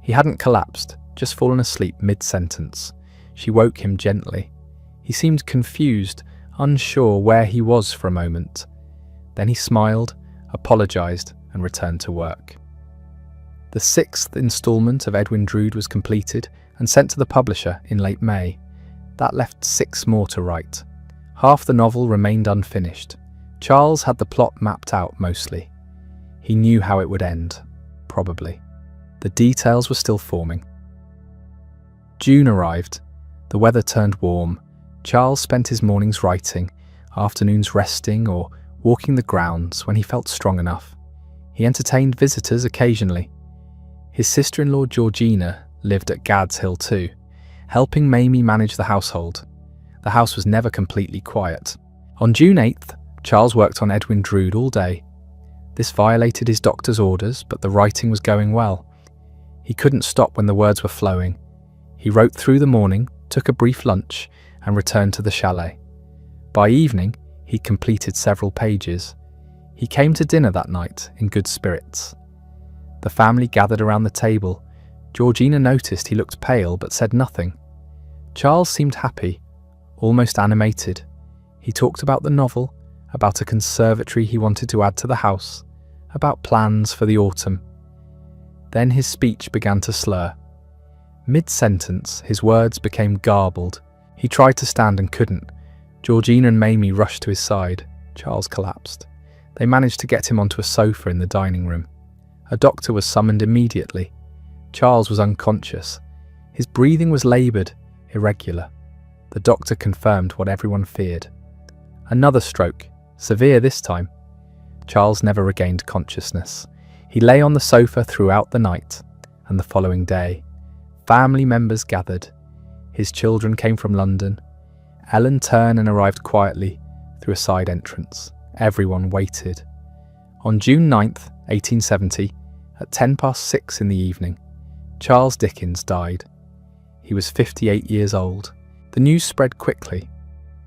He hadn't collapsed, just fallen asleep mid-sentence. She woke him gently. He seemed confused, unsure where he was for a moment. Then he smiled, apologised, and returned to work. The 6th instalment of Edwin Drood was completed and sent to the publisher in late May. That left 6 more to write. Half the novel remained unfinished. Charles had the plot mapped out mostly. He knew how it would end, probably. The details were still forming. June arrived. The weather turned warm. Charles spent his mornings writing, afternoons resting or walking the grounds when he felt strong enough. He entertained visitors occasionally. His sister-in-law Georgina lived at Gad's Hill too, helping Mamie manage the household. The house was never completely quiet. On June 8th, Charles worked on Edwin Drood all day. This violated his doctor's orders, but the writing was going well. He couldn't stop when the words were flowing. He wrote through the morning, took a brief lunch, and returned to the chalet. By evening, he'd completed several pages. He came to dinner that night in good spirits. The family gathered around the table. Georgina noticed he looked pale but said nothing. Charles seemed happy, almost animated. He talked about the novel, about a conservatory he wanted to add to the house, about plans for the autumn. Then his speech began to slur. Mid-sentence, his words became garbled. He tried to stand and couldn't. Georgina and Mamie rushed to his side. Charles collapsed. They managed to get him onto a sofa in the dining room. A doctor was summoned immediately. Charles was unconscious. His breathing was laboured, irregular. The doctor confirmed what everyone feared. Another stroke, severe this time. Charles never regained consciousness. He lay on the sofa throughout the night and the following day. Family members gathered. His children came from London. Ellen turned and arrived quietly through a side entrance. Everyone waited. On June 9th, 1870, at 6:10 in the evening, Charles Dickens died. He was 58 years old. The news spread quickly.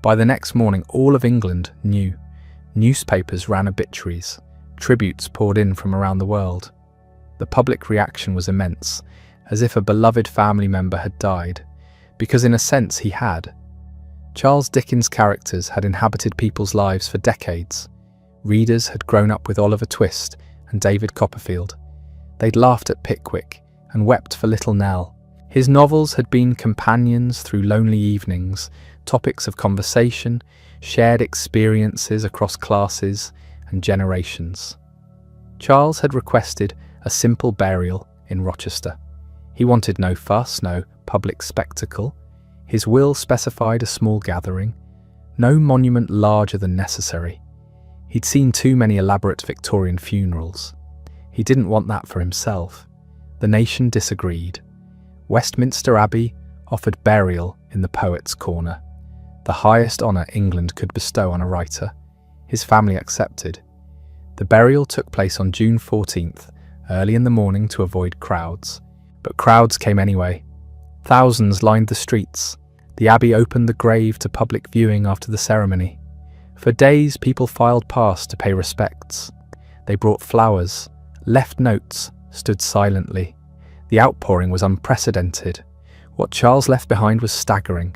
By the next morning, all of England knew. Newspapers ran obituaries. Tributes poured in from around the world. The public reaction was immense, as if a beloved family member had died, because in a sense he had. Charles Dickens' characters had inhabited people's lives for decades. Readers had grown up with Oliver Twist and David Copperfield. They'd laughed at Pickwick and wept for Little Nell. His novels had been companions through lonely evenings, topics of conversation, shared experiences across classes and generations. Charles had requested a simple burial in Rochester. He wanted no fuss, no public spectacle. His will specified a small gathering, no monument larger than necessary. He'd seen too many elaborate Victorian funerals. He didn't want that for himself. The nation disagreed. Westminster Abbey offered burial in the Poets' Corner, the highest honour England could bestow on a writer. His family accepted. The burial took place on June 14th, early in the morning to avoid crowds. But crowds came anyway. Thousands lined the streets. The Abbey opened the grave to public viewing after the ceremony. For days, people filed past to pay respects. They brought flowers, left notes, stood silently. The outpouring was unprecedented. What Charles left behind was staggering.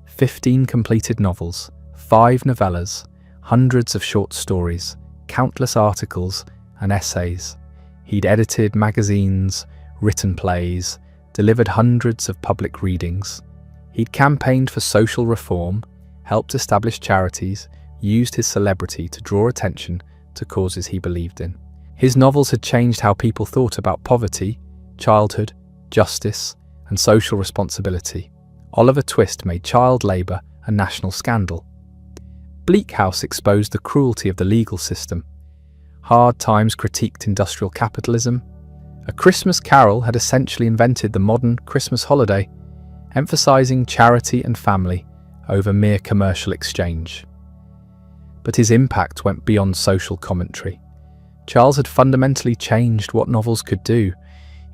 15 completed novels, 5 novellas, hundreds of short stories, countless articles and essays. He'd edited magazines, written plays, delivered hundreds of public readings. He'd campaigned for social reform, helped establish charities, used his celebrity to draw attention to causes he believed in. His novels had changed how people thought about poverty, childhood, justice, and social responsibility. Oliver Twist made child labour a national scandal. Bleak House exposed the cruelty of the legal system. Hard Times critiqued industrial capitalism. A Christmas Carol had essentially invented the modern Christmas holiday, emphasizing charity and family over mere commercial exchange. But his impact went beyond social commentary. Charles had fundamentally changed what novels could do.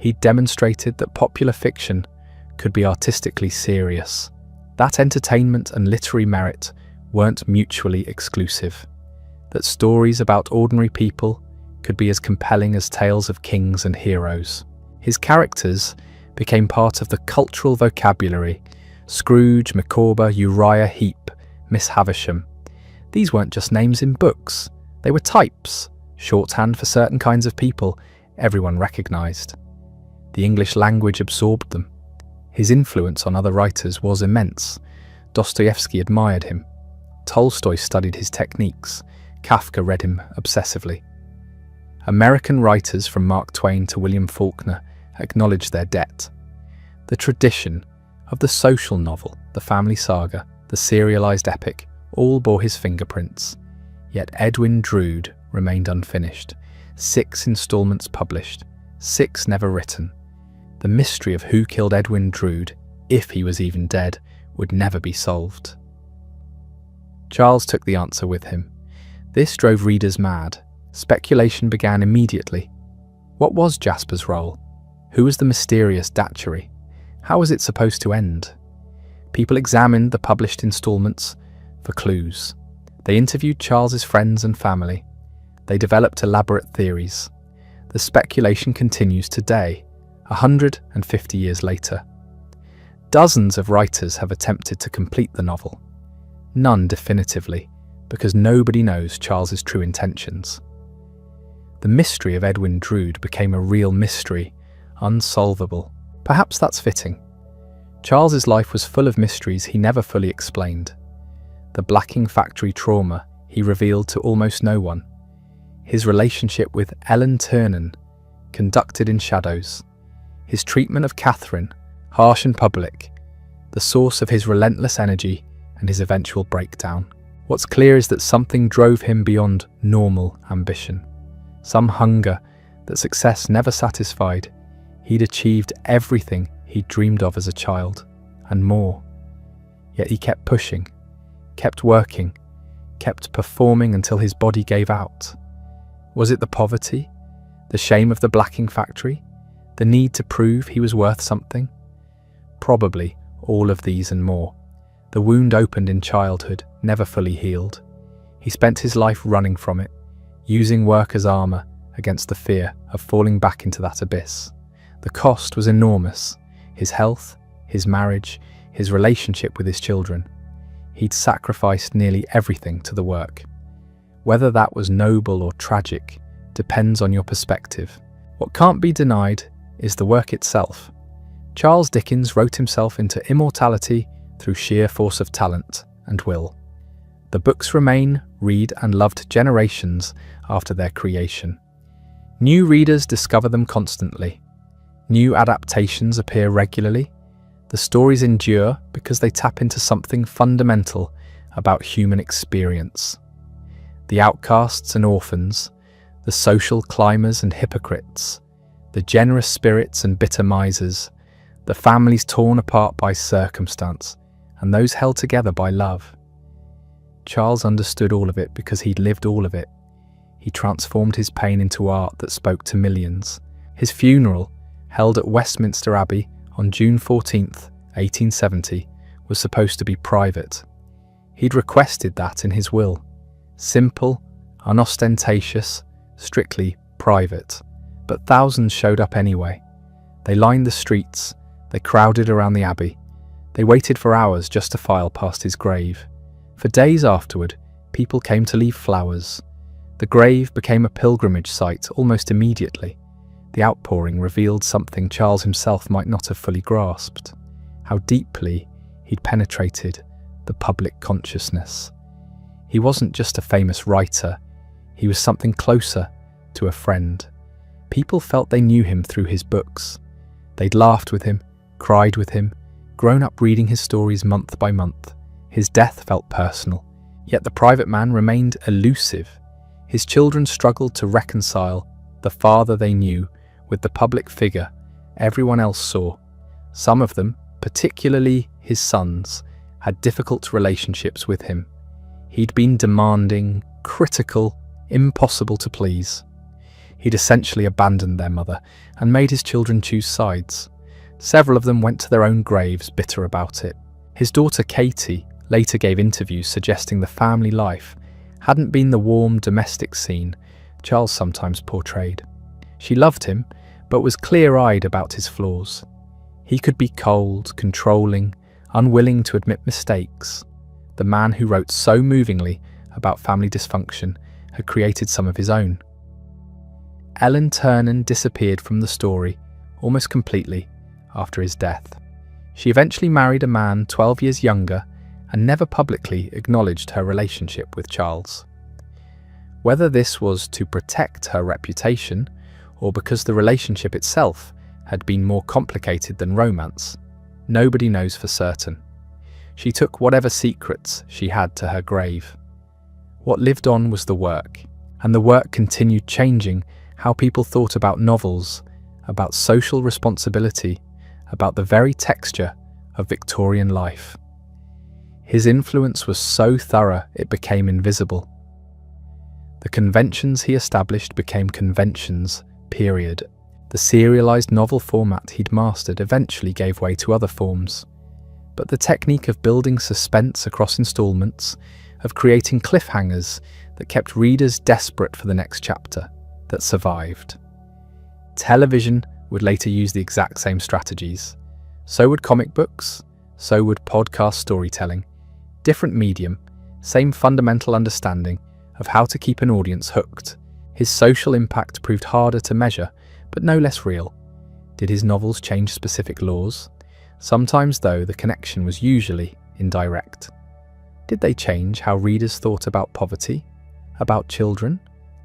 He demonstrated that popular fiction could be artistically serious, that entertainment and literary merit weren't mutually exclusive, that stories about ordinary people could be as compelling as tales of kings and heroes. His characters became part of the cultural vocabulary: Scrooge, Micawber, Uriah Heep, Miss Havisham. These weren't just names in books, they were types, shorthand for certain kinds of people everyone recognised. The English language absorbed them. His influence on other writers was immense. Dostoevsky admired him. Tolstoy studied his techniques. Kafka read him obsessively. American writers from Mark Twain to William Faulkner acknowledged their debt. The tradition of the social novel, the family saga, the serialized epic, all bore his fingerprints. Yet Edwin Drood remained unfinished. 6 installments published, 6 never written. The mystery of who killed Edwin Drood, if he was even dead, would never be solved. Charles took the answer with him. This drove readers mad. Speculation began immediately. What was Jasper's role? Who was the mysterious Datchery? How was it supposed to end? People examined the published installments for clues. They interviewed Charles's friends and family. They developed elaborate theories. The speculation continues today, 150 years later. Dozens of writers have attempted to complete the novel. None definitively, because nobody knows Charles's true intentions. The mystery of Edwin Drood became a real mystery, unsolvable. Perhaps that's fitting. Charles's life was full of mysteries he never fully explained. The blacking factory trauma he revealed to almost no one. His relationship with Ellen Ternan, conducted in shadows. His treatment of Catherine, harsh and public. The source of his relentless energy and his eventual breakdown. What's clear is that something drove him beyond normal ambition. Some hunger that success never satisfied. He'd achieved everything he'd dreamed of as a child, and more. Yet he kept pushing, kept working, kept performing until his body gave out. Was it the poverty? The shame of the blacking factory? The need to prove he was worth something? Probably all of these and more. The wound opened in childhood, never fully healed. He spent his life running from it, using work as armour against the fear of falling back into that abyss. The cost was enormous. His health, his marriage, his relationship with his children. He'd sacrificed nearly everything to the work. Whether that was noble or tragic depends on your perspective. What can't be denied is the work itself. Charles Dickens wrote himself into immortality through sheer force of talent and will. The books remain, read and loved generations after their creation. New readers discover them constantly. New adaptations appear regularly. The stories endure because they tap into something fundamental about human experience. The outcasts and orphans, the social climbers and hypocrites, the generous spirits and bitter misers, the families torn apart by circumstance, and those held together by love. Charles understood all of it because he'd lived all of it. He transformed his pain into art that spoke to millions. His funeral, held at Westminster Abbey on June 14th, 1870, was supposed to be private. He'd requested that in his will. Simple, unostentatious, strictly private. But thousands showed up anyway. They lined the streets, they crowded around the abbey. They waited for hours just to file past his grave. For days afterward, people came to leave flowers. The grave became a pilgrimage site almost immediately. The outpouring revealed something Charles himself might not have fully grasped. How deeply he'd penetrated the public consciousness. He wasn't just a famous writer, he was something closer to a friend. People felt they knew him through his books. They'd laughed with him, cried with him, grown up reading his stories month by month. His death felt personal, yet the private man remained elusive. His children struggled to reconcile the father they knew with the public figure everyone else saw. Some of them, particularly his sons, had difficult relationships with him. He'd been demanding, critical, impossible to please. He'd essentially abandoned their mother and made his children choose sides. Several of them went to their own graves bitter about it. His daughter Katie later gave interviews suggesting the family life hadn't been the warm domestic scene Charles sometimes portrayed. She loved him, but was clear-eyed about his flaws. He could be cold, controlling, unwilling to admit mistakes. The man who wrote so movingly about family dysfunction had created some of his own. Ellen Ternan disappeared from the story almost completely after his death. She eventually married a man 12 years younger and never publicly acknowledged her relationship with Charles. Whether this was to protect her reputation or because the relationship itself had been more complicated than romance, nobody knows for certain. She took whatever secrets she had to her grave. What lived on was the work, and the work continued changing how people thought about novels, about social responsibility, about the very texture of Victorian life. His influence was so thorough it became invisible. The conventions he established became conventions, period. The serialized novel format he'd mastered eventually gave way to other forms. But the technique of building suspense across installments, of creating cliffhangers that kept readers desperate for the next chapter, that survived. Television would later use the exact same strategies. So would comic books, so would podcast storytelling. Different medium, same fundamental understanding of how to keep an audience hooked. His social impact proved harder to measure, but no less real. Did his novels change specific laws? Sometimes, though, the connection was usually indirect. Did they change how readers thought about poverty, about children,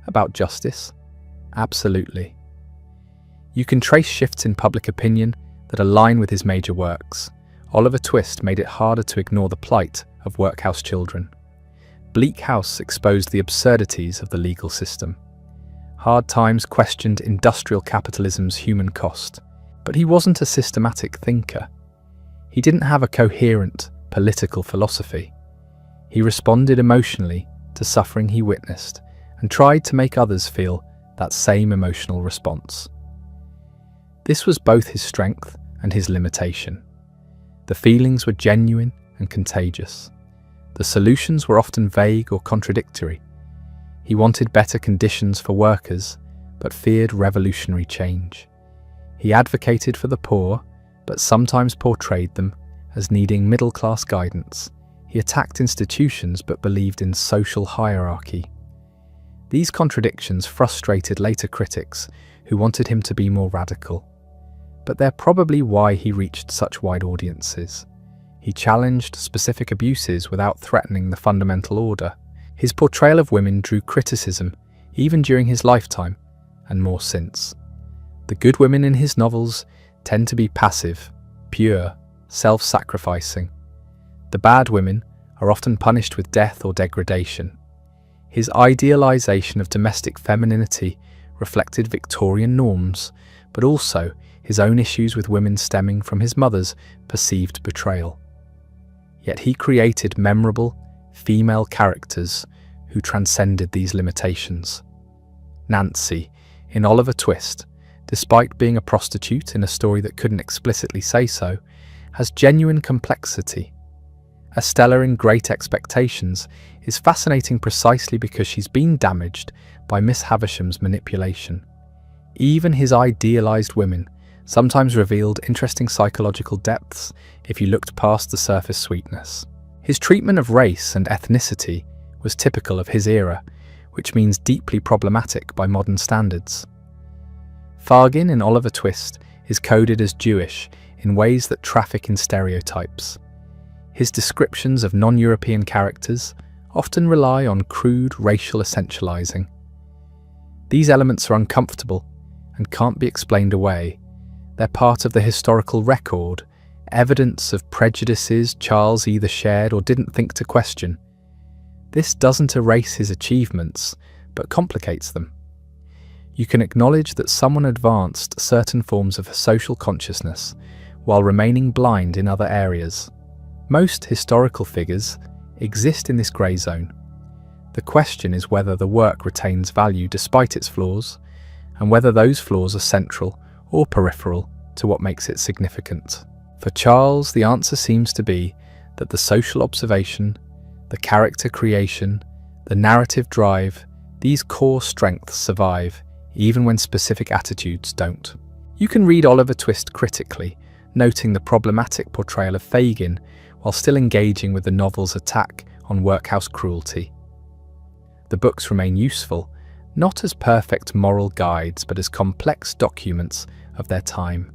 about justice? Absolutely. You can trace shifts in public opinion that align with his major works. Oliver Twist made it harder to ignore the plight of workhouse children. Bleak House exposed the absurdities of the legal system. Hard Times questioned industrial capitalism's human cost. But he wasn't a systematic thinker. He didn't have a coherent political philosophy. He responded emotionally to suffering he witnessed and tried to make others feel that same emotional response. This was both his strength and his limitation. The feelings were genuine and contagious. The solutions were often vague or contradictory. He wanted better conditions for workers, but feared revolutionary change. He advocated for the poor, but sometimes portrayed them as needing middle-class guidance. He attacked institutions but believed in social hierarchy. These contradictions frustrated later critics who wanted him to be more radical. But they're probably why he reached such wide audiences. He challenged specific abuses without threatening the fundamental order. His portrayal of women drew criticism even during his lifetime, and more since. The good women in his novels tend to be passive, pure, self-sacrificing. The bad women are often punished with death or degradation. His idealization of domestic femininity reflected Victorian norms, but also his own issues with women stemming from his mother's perceived betrayal. Yet he created memorable, female characters who transcended these limitations. Nancy, in Oliver Twist, despite being a prostitute in a story that couldn't explicitly say so, has genuine complexity. Estella in Great Expectations is fascinating precisely because she's been damaged by Miss Havisham's manipulation. Even his idealized women sometimes revealed interesting psychological depths if you looked past the surface sweetness. His treatment of race and ethnicity was typical of his era, which means deeply problematic by modern standards. Fagin in Oliver Twist is coded as Jewish in ways that traffic in stereotypes. His descriptions of non-European characters often rely on crude racial essentializing. These elements are uncomfortable and can't be explained away. They're part of the historical record, evidence of prejudices Charles either shared or didn't think to question. This doesn't erase his achievements, but complicates them. You can acknowledge that someone advanced certain forms of social consciousness while remaining blind in other areas. Most historical figures exist in this grey zone. The question is whether the work retains value despite its flaws, and whether those flaws are central or peripheral to what makes it significant. For Charles, the answer seems to be that the social observation, the character creation, the narrative drive, these core strengths survive even when specific attitudes don't. You can read Oliver Twist critically, noting the problematic portrayal of Fagin while still engaging with the novel's attack on workhouse cruelty. The books remain useful, not as perfect moral guides but as complex documents of their time.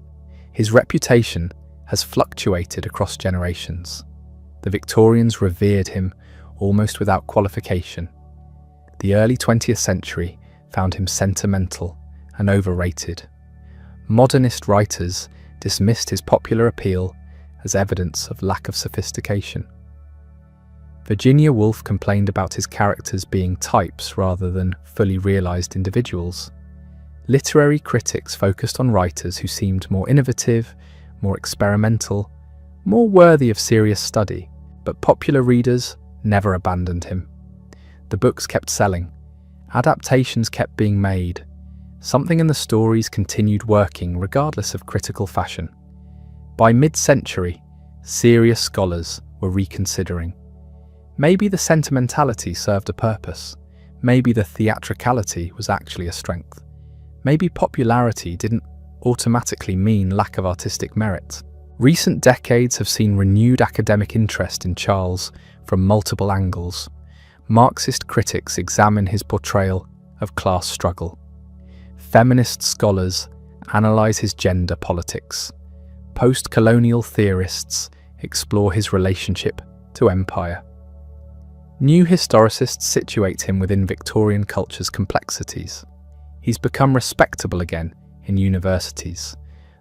His reputation has fluctuated across generations. The Victorians revered him almost without qualification. The early 20th century found him sentimental and overrated. Modernist writers dismissed his popular appeal as evidence of lack of sophistication. Virginia Woolf complained about his characters being types rather than fully realised individuals. Literary critics focused on writers who seemed more innovative, more experimental, more worthy of serious study, but popular readers never abandoned him. The books kept selling. Adaptations kept being made. Something in the stories continued working regardless of critical fashion. By mid-century, serious scholars were reconsidering. Maybe the sentimentality served a purpose. Maybe the theatricality was actually a strength. Maybe popularity didn't automatically mean lack of artistic merit. Recent decades have seen renewed academic interest in Charles from multiple angles. Marxist critics examine his portrayal of class struggle. Feminist scholars analyse his gender politics. Post-colonial theorists explore his relationship to empire. New historicists situate him within Victorian culture's complexities. He's become respectable again in universities,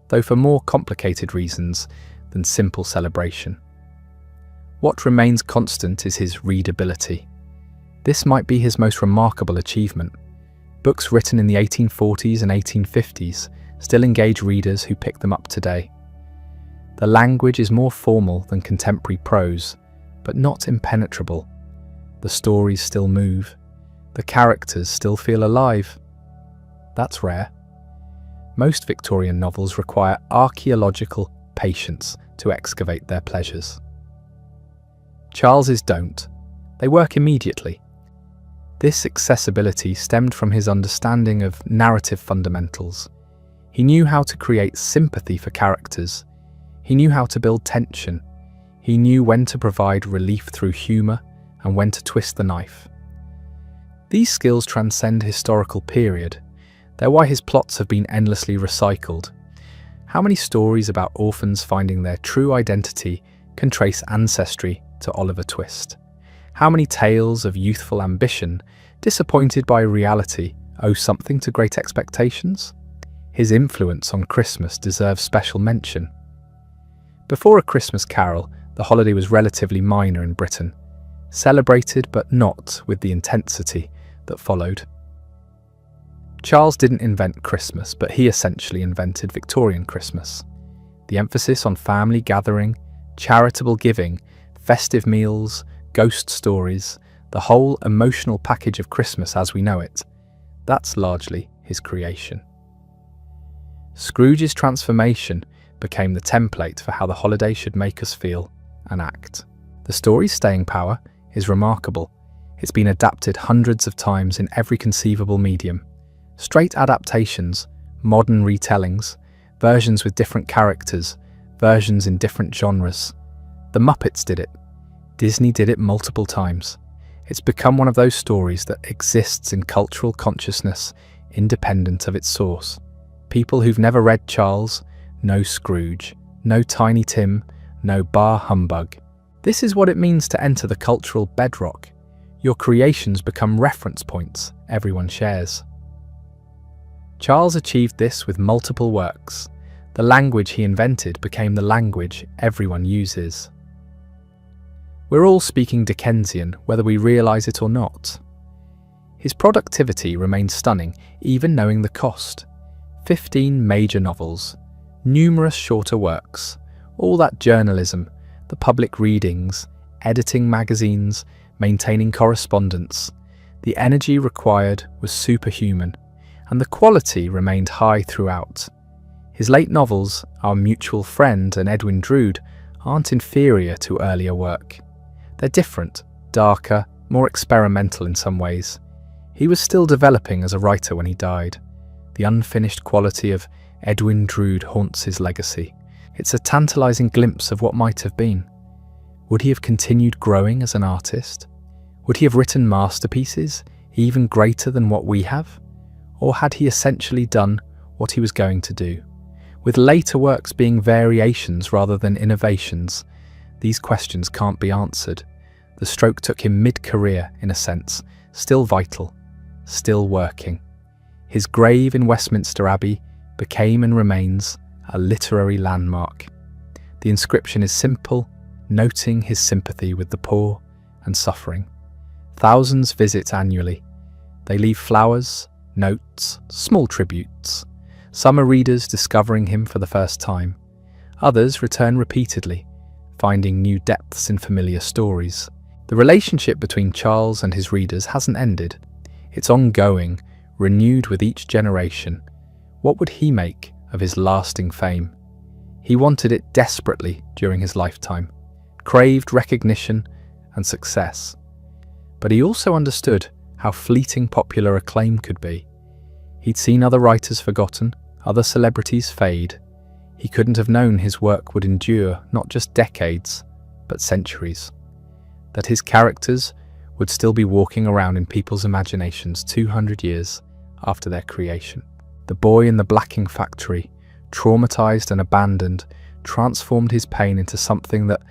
though for more complicated reasons than simple celebration. What remains constant is his readability. This might be his most remarkable achievement. Books written in the 1840s and 1850s still engage readers who pick them up today. The language is more formal than contemporary prose, but not impenetrable. The stories still move. The characters still feel alive. That's rare. Most Victorian novels require archaeological patience to excavate their pleasures. Charles's don't. They work immediately. This accessibility stemmed from his understanding of narrative fundamentals. He knew how to create sympathy for characters. He knew how to build tension. He knew when to provide relief through humour and when to twist the knife. These skills transcend historical period. They're why his plots have been endlessly recycled. How many stories about orphans finding their true identity can trace ancestry to Oliver Twist? How many tales of youthful ambition, disappointed by reality, owe something to Great Expectations? His influence on Christmas deserves special mention. Before A Christmas Carol, the holiday was relatively minor in Britain, celebrated but not with the intensity that followed. Charles didn't invent Christmas, but he essentially invented Victorian Christmas. The emphasis on family gathering, charitable giving, festive meals, ghost stories, the whole emotional package of Christmas as we know it, that's largely his creation. Scrooge's transformation became the template for how the holiday should make us feel and act. The story's staying power is remarkable. It's been adapted hundreds of times in every conceivable medium. Straight adaptations, modern retellings, versions with different characters, versions in different genres. The Muppets did it. Disney did it multiple times. It's become one of those stories that exists in cultural consciousness independent of its source. People who've never read Charles know Scrooge, no Tiny Tim, no Bah Humbug. This is what it means to enter the cultural bedrock. Your creations become reference points everyone shares. Charles achieved this with multiple works. The language he invented became the language everyone uses. We're all speaking Dickensian, whether we realise it or not. His productivity remained stunning, even knowing the cost. 15 major novels, numerous shorter works, all that journalism, the public readings, editing magazines, maintaining correspondence. The energy required was superhuman, and the quality remained high throughout. His late novels, Our Mutual Friend and Edwin Drood, aren't inferior to earlier work. They're different, darker, more experimental in some ways. He was still developing as a writer when he died. The unfinished quality of Edwin Drood haunts his legacy. It's a tantalizing glimpse of what might have been. Would he have continued growing as an artist? Would he have written masterpieces, even greater than what we have? Or had he essentially done what he was going to do? With later works being variations rather than innovations, these questions can't be answered. The stroke took him mid-career, in a sense, still vital, still working. His grave in Westminster Abbey became and remains a literary landmark. The inscription is simple, noting his sympathy with the poor and suffering. Thousands visit annually. They leave flowers, notes, small tributes. Some are readers discovering him for the first time. Others return repeatedly, finding new depths in familiar stories. The relationship between Charles and his readers hasn't ended. It's ongoing, renewed with each generation. What would he make of his lasting fame? He wanted it desperately during his lifetime, craved recognition and success. But he also understood how fleeting popular acclaim could be. He'd seen other writers forgotten, other celebrities fade. He couldn't have known his work would endure not just decades, but centuries. That his characters would still be walking around in people's imaginations 200 years after their creation. The boy in the blacking factory, traumatized and abandoned, transformed his pain into something that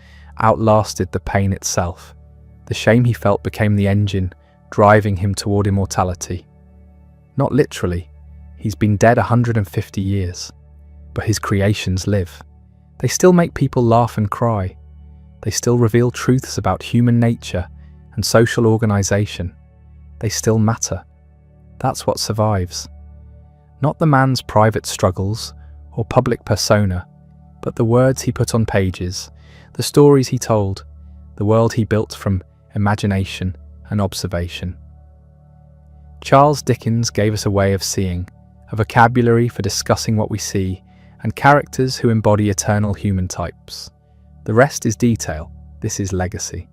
outlasted the pain itself. The shame he felt became the engine driving him toward immortality. Not literally, he's been dead 150 years, but his creations live. They still make people laugh and cry. They still reveal truths about human nature and social organization. They still matter. That's what survives. Not the man's private struggles or public persona, but the words he put on pages, the stories he told, the world he built from imagination and observation. Charles Dickens gave us a way of seeing, a vocabulary for discussing what we see, and characters who embody eternal human types. The rest is detail. This is legacy.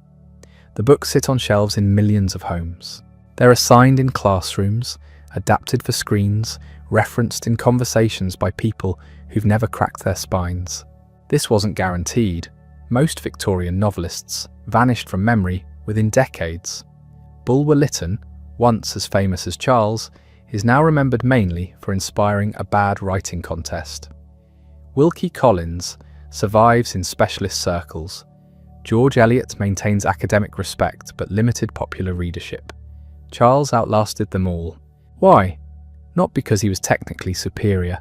The books sit on shelves in millions of homes. They're assigned in classrooms, adapted for screens, referenced in conversations by people who've never cracked their spines. This wasn't guaranteed. Most Victorian novelists vanished from memory within decades. Bulwer Lytton, once as famous as Charles, is now remembered mainly for inspiring a bad writing contest. Wilkie Collins survives in specialist circles. George Eliot maintains academic respect but limited popular readership. Charles outlasted them all. Why? Not because he was technically superior.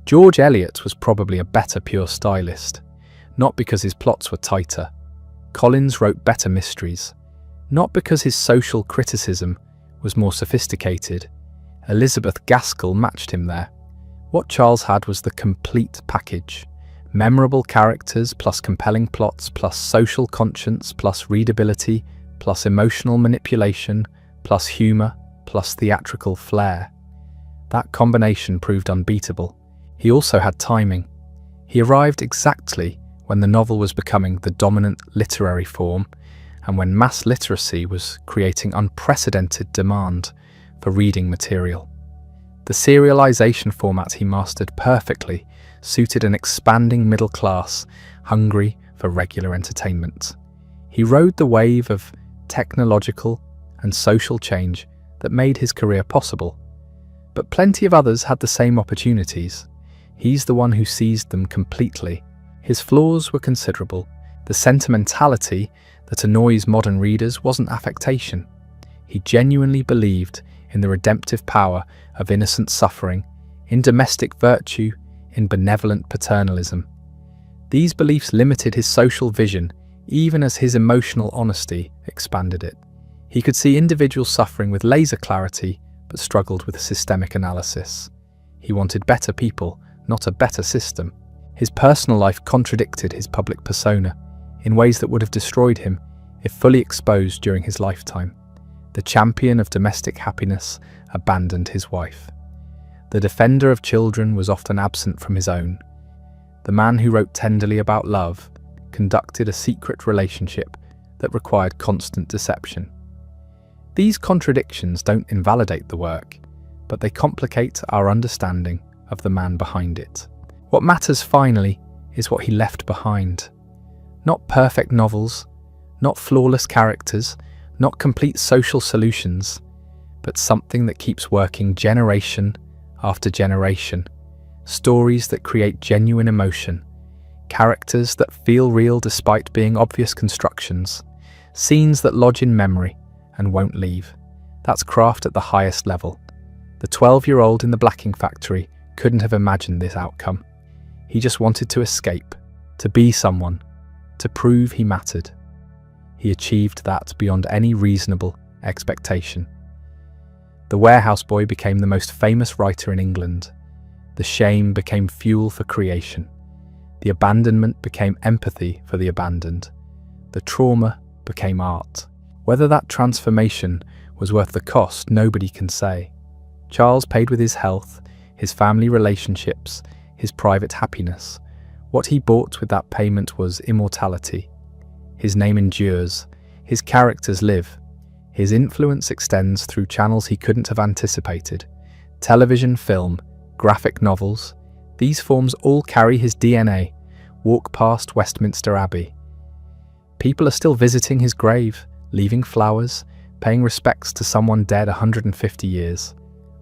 George Eliot was probably a better pure stylist. Not because his plots were tighter. Collins wrote better mysteries. Not because his social criticism was more sophisticated. Elizabeth Gaskell matched him there. What Charles had was the complete package. Memorable characters plus compelling plots plus social conscience plus readability plus emotional manipulation plus humour plus theatrical flair. That combination proved unbeatable. He also had timing. He arrived exactly when the novel was becoming the dominant literary form and when mass literacy was creating unprecedented demand for reading material. The serialization format he mastered perfectly suited an expanding middle class hungry for regular entertainment. He rode the wave of technological and social change that made his career possible. But plenty of others had the same opportunities. He's the one who seized them completely. His flaws were considerable. The sentimentality that annoys modern readers wasn't affectation. He genuinely believed in the redemptive power of innocent suffering, in domestic virtue, in benevolent paternalism. These beliefs limited his social vision even as his emotional honesty expanded it. He could see individuals suffering with laser clarity, but struggled with systemic analysis. He wanted better people, not a better system. His personal life contradicted his public persona in ways that would have destroyed him if fully exposed during his lifetime. The champion of domestic happiness abandoned his wife. The defender of children was often absent from his own. The man who wrote tenderly about love conducted a secret relationship that required constant deception. These contradictions don't invalidate the work, but they complicate our understanding of the man behind it. What matters finally is what he left behind. Not perfect novels, not flawless characters, not complete social solutions, but something that keeps working generation after generation. Stories that create genuine emotion, characters that feel real despite being obvious constructions, scenes that lodge in memory and won't leave. That's craft at the highest level. The 12-year-old in the blacking factory couldn't have imagined this outcome. He just wanted to escape, to be someone, to prove he mattered. He achieved that beyond any reasonable expectation. The Warehouse Boy became the most famous writer in England. The shame became fuel for creation. The abandonment became empathy for the abandoned. The trauma became art. Whether that transformation was worth the cost, nobody can say. Charles paid with his health, his family relationships, his private happiness. What he bought with that payment was immortality. His name endures. His characters live. His influence extends through channels he couldn't have anticipated. Television, film, graphic novels. These forms all carry his DNA. Walk past Westminster Abbey. People are still visiting his grave, leaving flowers, paying respects to someone dead 150 years.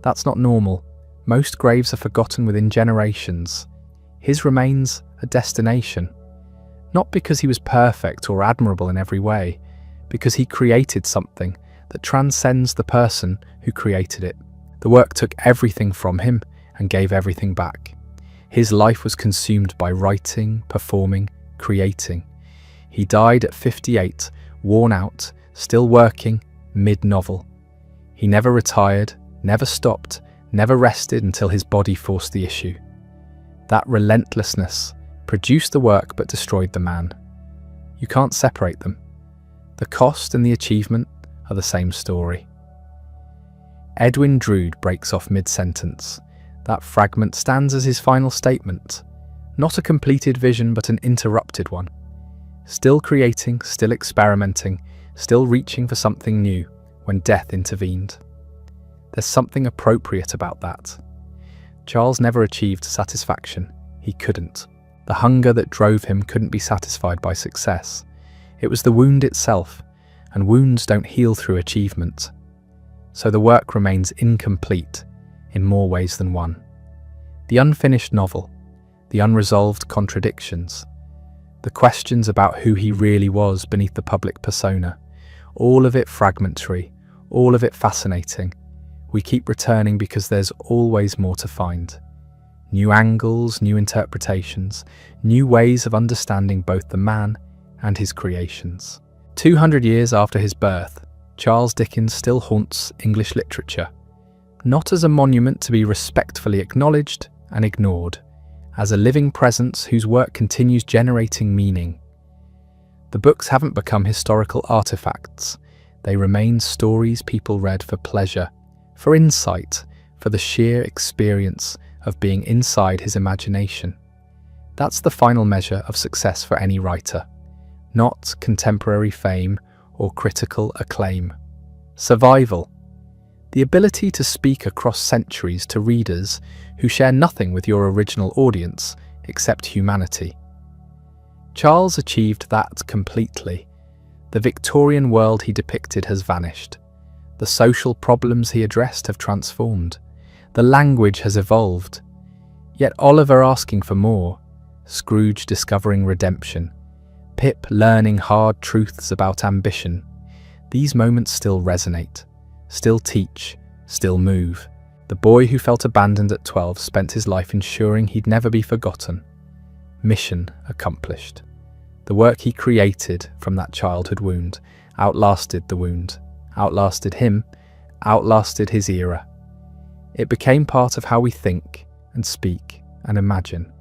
That's not normal. Most graves are forgotten within generations. His remains a destination. Not because he was perfect or admirable in every way, because he created something that transcends the person who created it. The work took everything from him and gave everything back. His life was consumed by writing, performing, creating. He died at 58, worn out, still working, mid-novel. He never retired, never stopped, never rested until his body forced the issue. That relentlessness produced the work but destroyed the man. You can't separate them. The cost and the achievement are the same story. Edwin Drood breaks off mid-sentence. That fragment stands as his final statement. Not a completed vision, but an interrupted one. Still creating, still experimenting, still reaching for something new when death intervened. There's something appropriate about that. Charles never achieved satisfaction. He couldn't. The hunger that drove him couldn't be satisfied by success. It was the wound itself, and wounds don't heal through achievement. So the work remains incomplete in more ways than one. The unfinished novel, the unresolved contradictions, the questions about who he really was beneath the public persona, all of it fragmentary, all of it fascinating. We keep returning because there's always more to find. New angles, new interpretations, new ways of understanding both the man and his creations. 200 years after his birth, Charles Dickens still haunts English literature, not as a monument to be respectfully acknowledged and ignored, as a living presence whose work continues generating meaning. The books haven't become historical artifacts. They remain stories people read for pleasure, for insight, for the sheer experience of being inside his imagination. That's the final measure of success for any writer, not contemporary fame or critical acclaim. Survival. The ability to speak across centuries to readers who share nothing with your original audience except humanity. Charles achieved that completely. The Victorian world he depicted has vanished. The social problems he addressed have transformed. The language has evolved. Yet Oliver asking for more, Scrooge discovering redemption, Pip learning hard truths about ambition. These moments still resonate, still teach, still move. The boy who felt abandoned at 12 spent his life ensuring he'd never be forgotten. Mission accomplished. The work he created from that childhood wound outlasted the wound, outlasted him, outlasted his era. It became part of how we think and speak and imagine.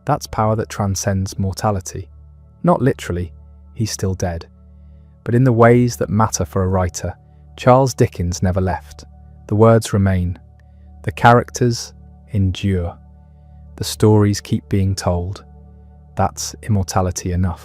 That's power that transcends mortality. Not literally, he's still dead, but in the ways that matter for a writer. Charles Dickens never left. The words remain. The characters endure. The stories keep being told. That's immortality enough.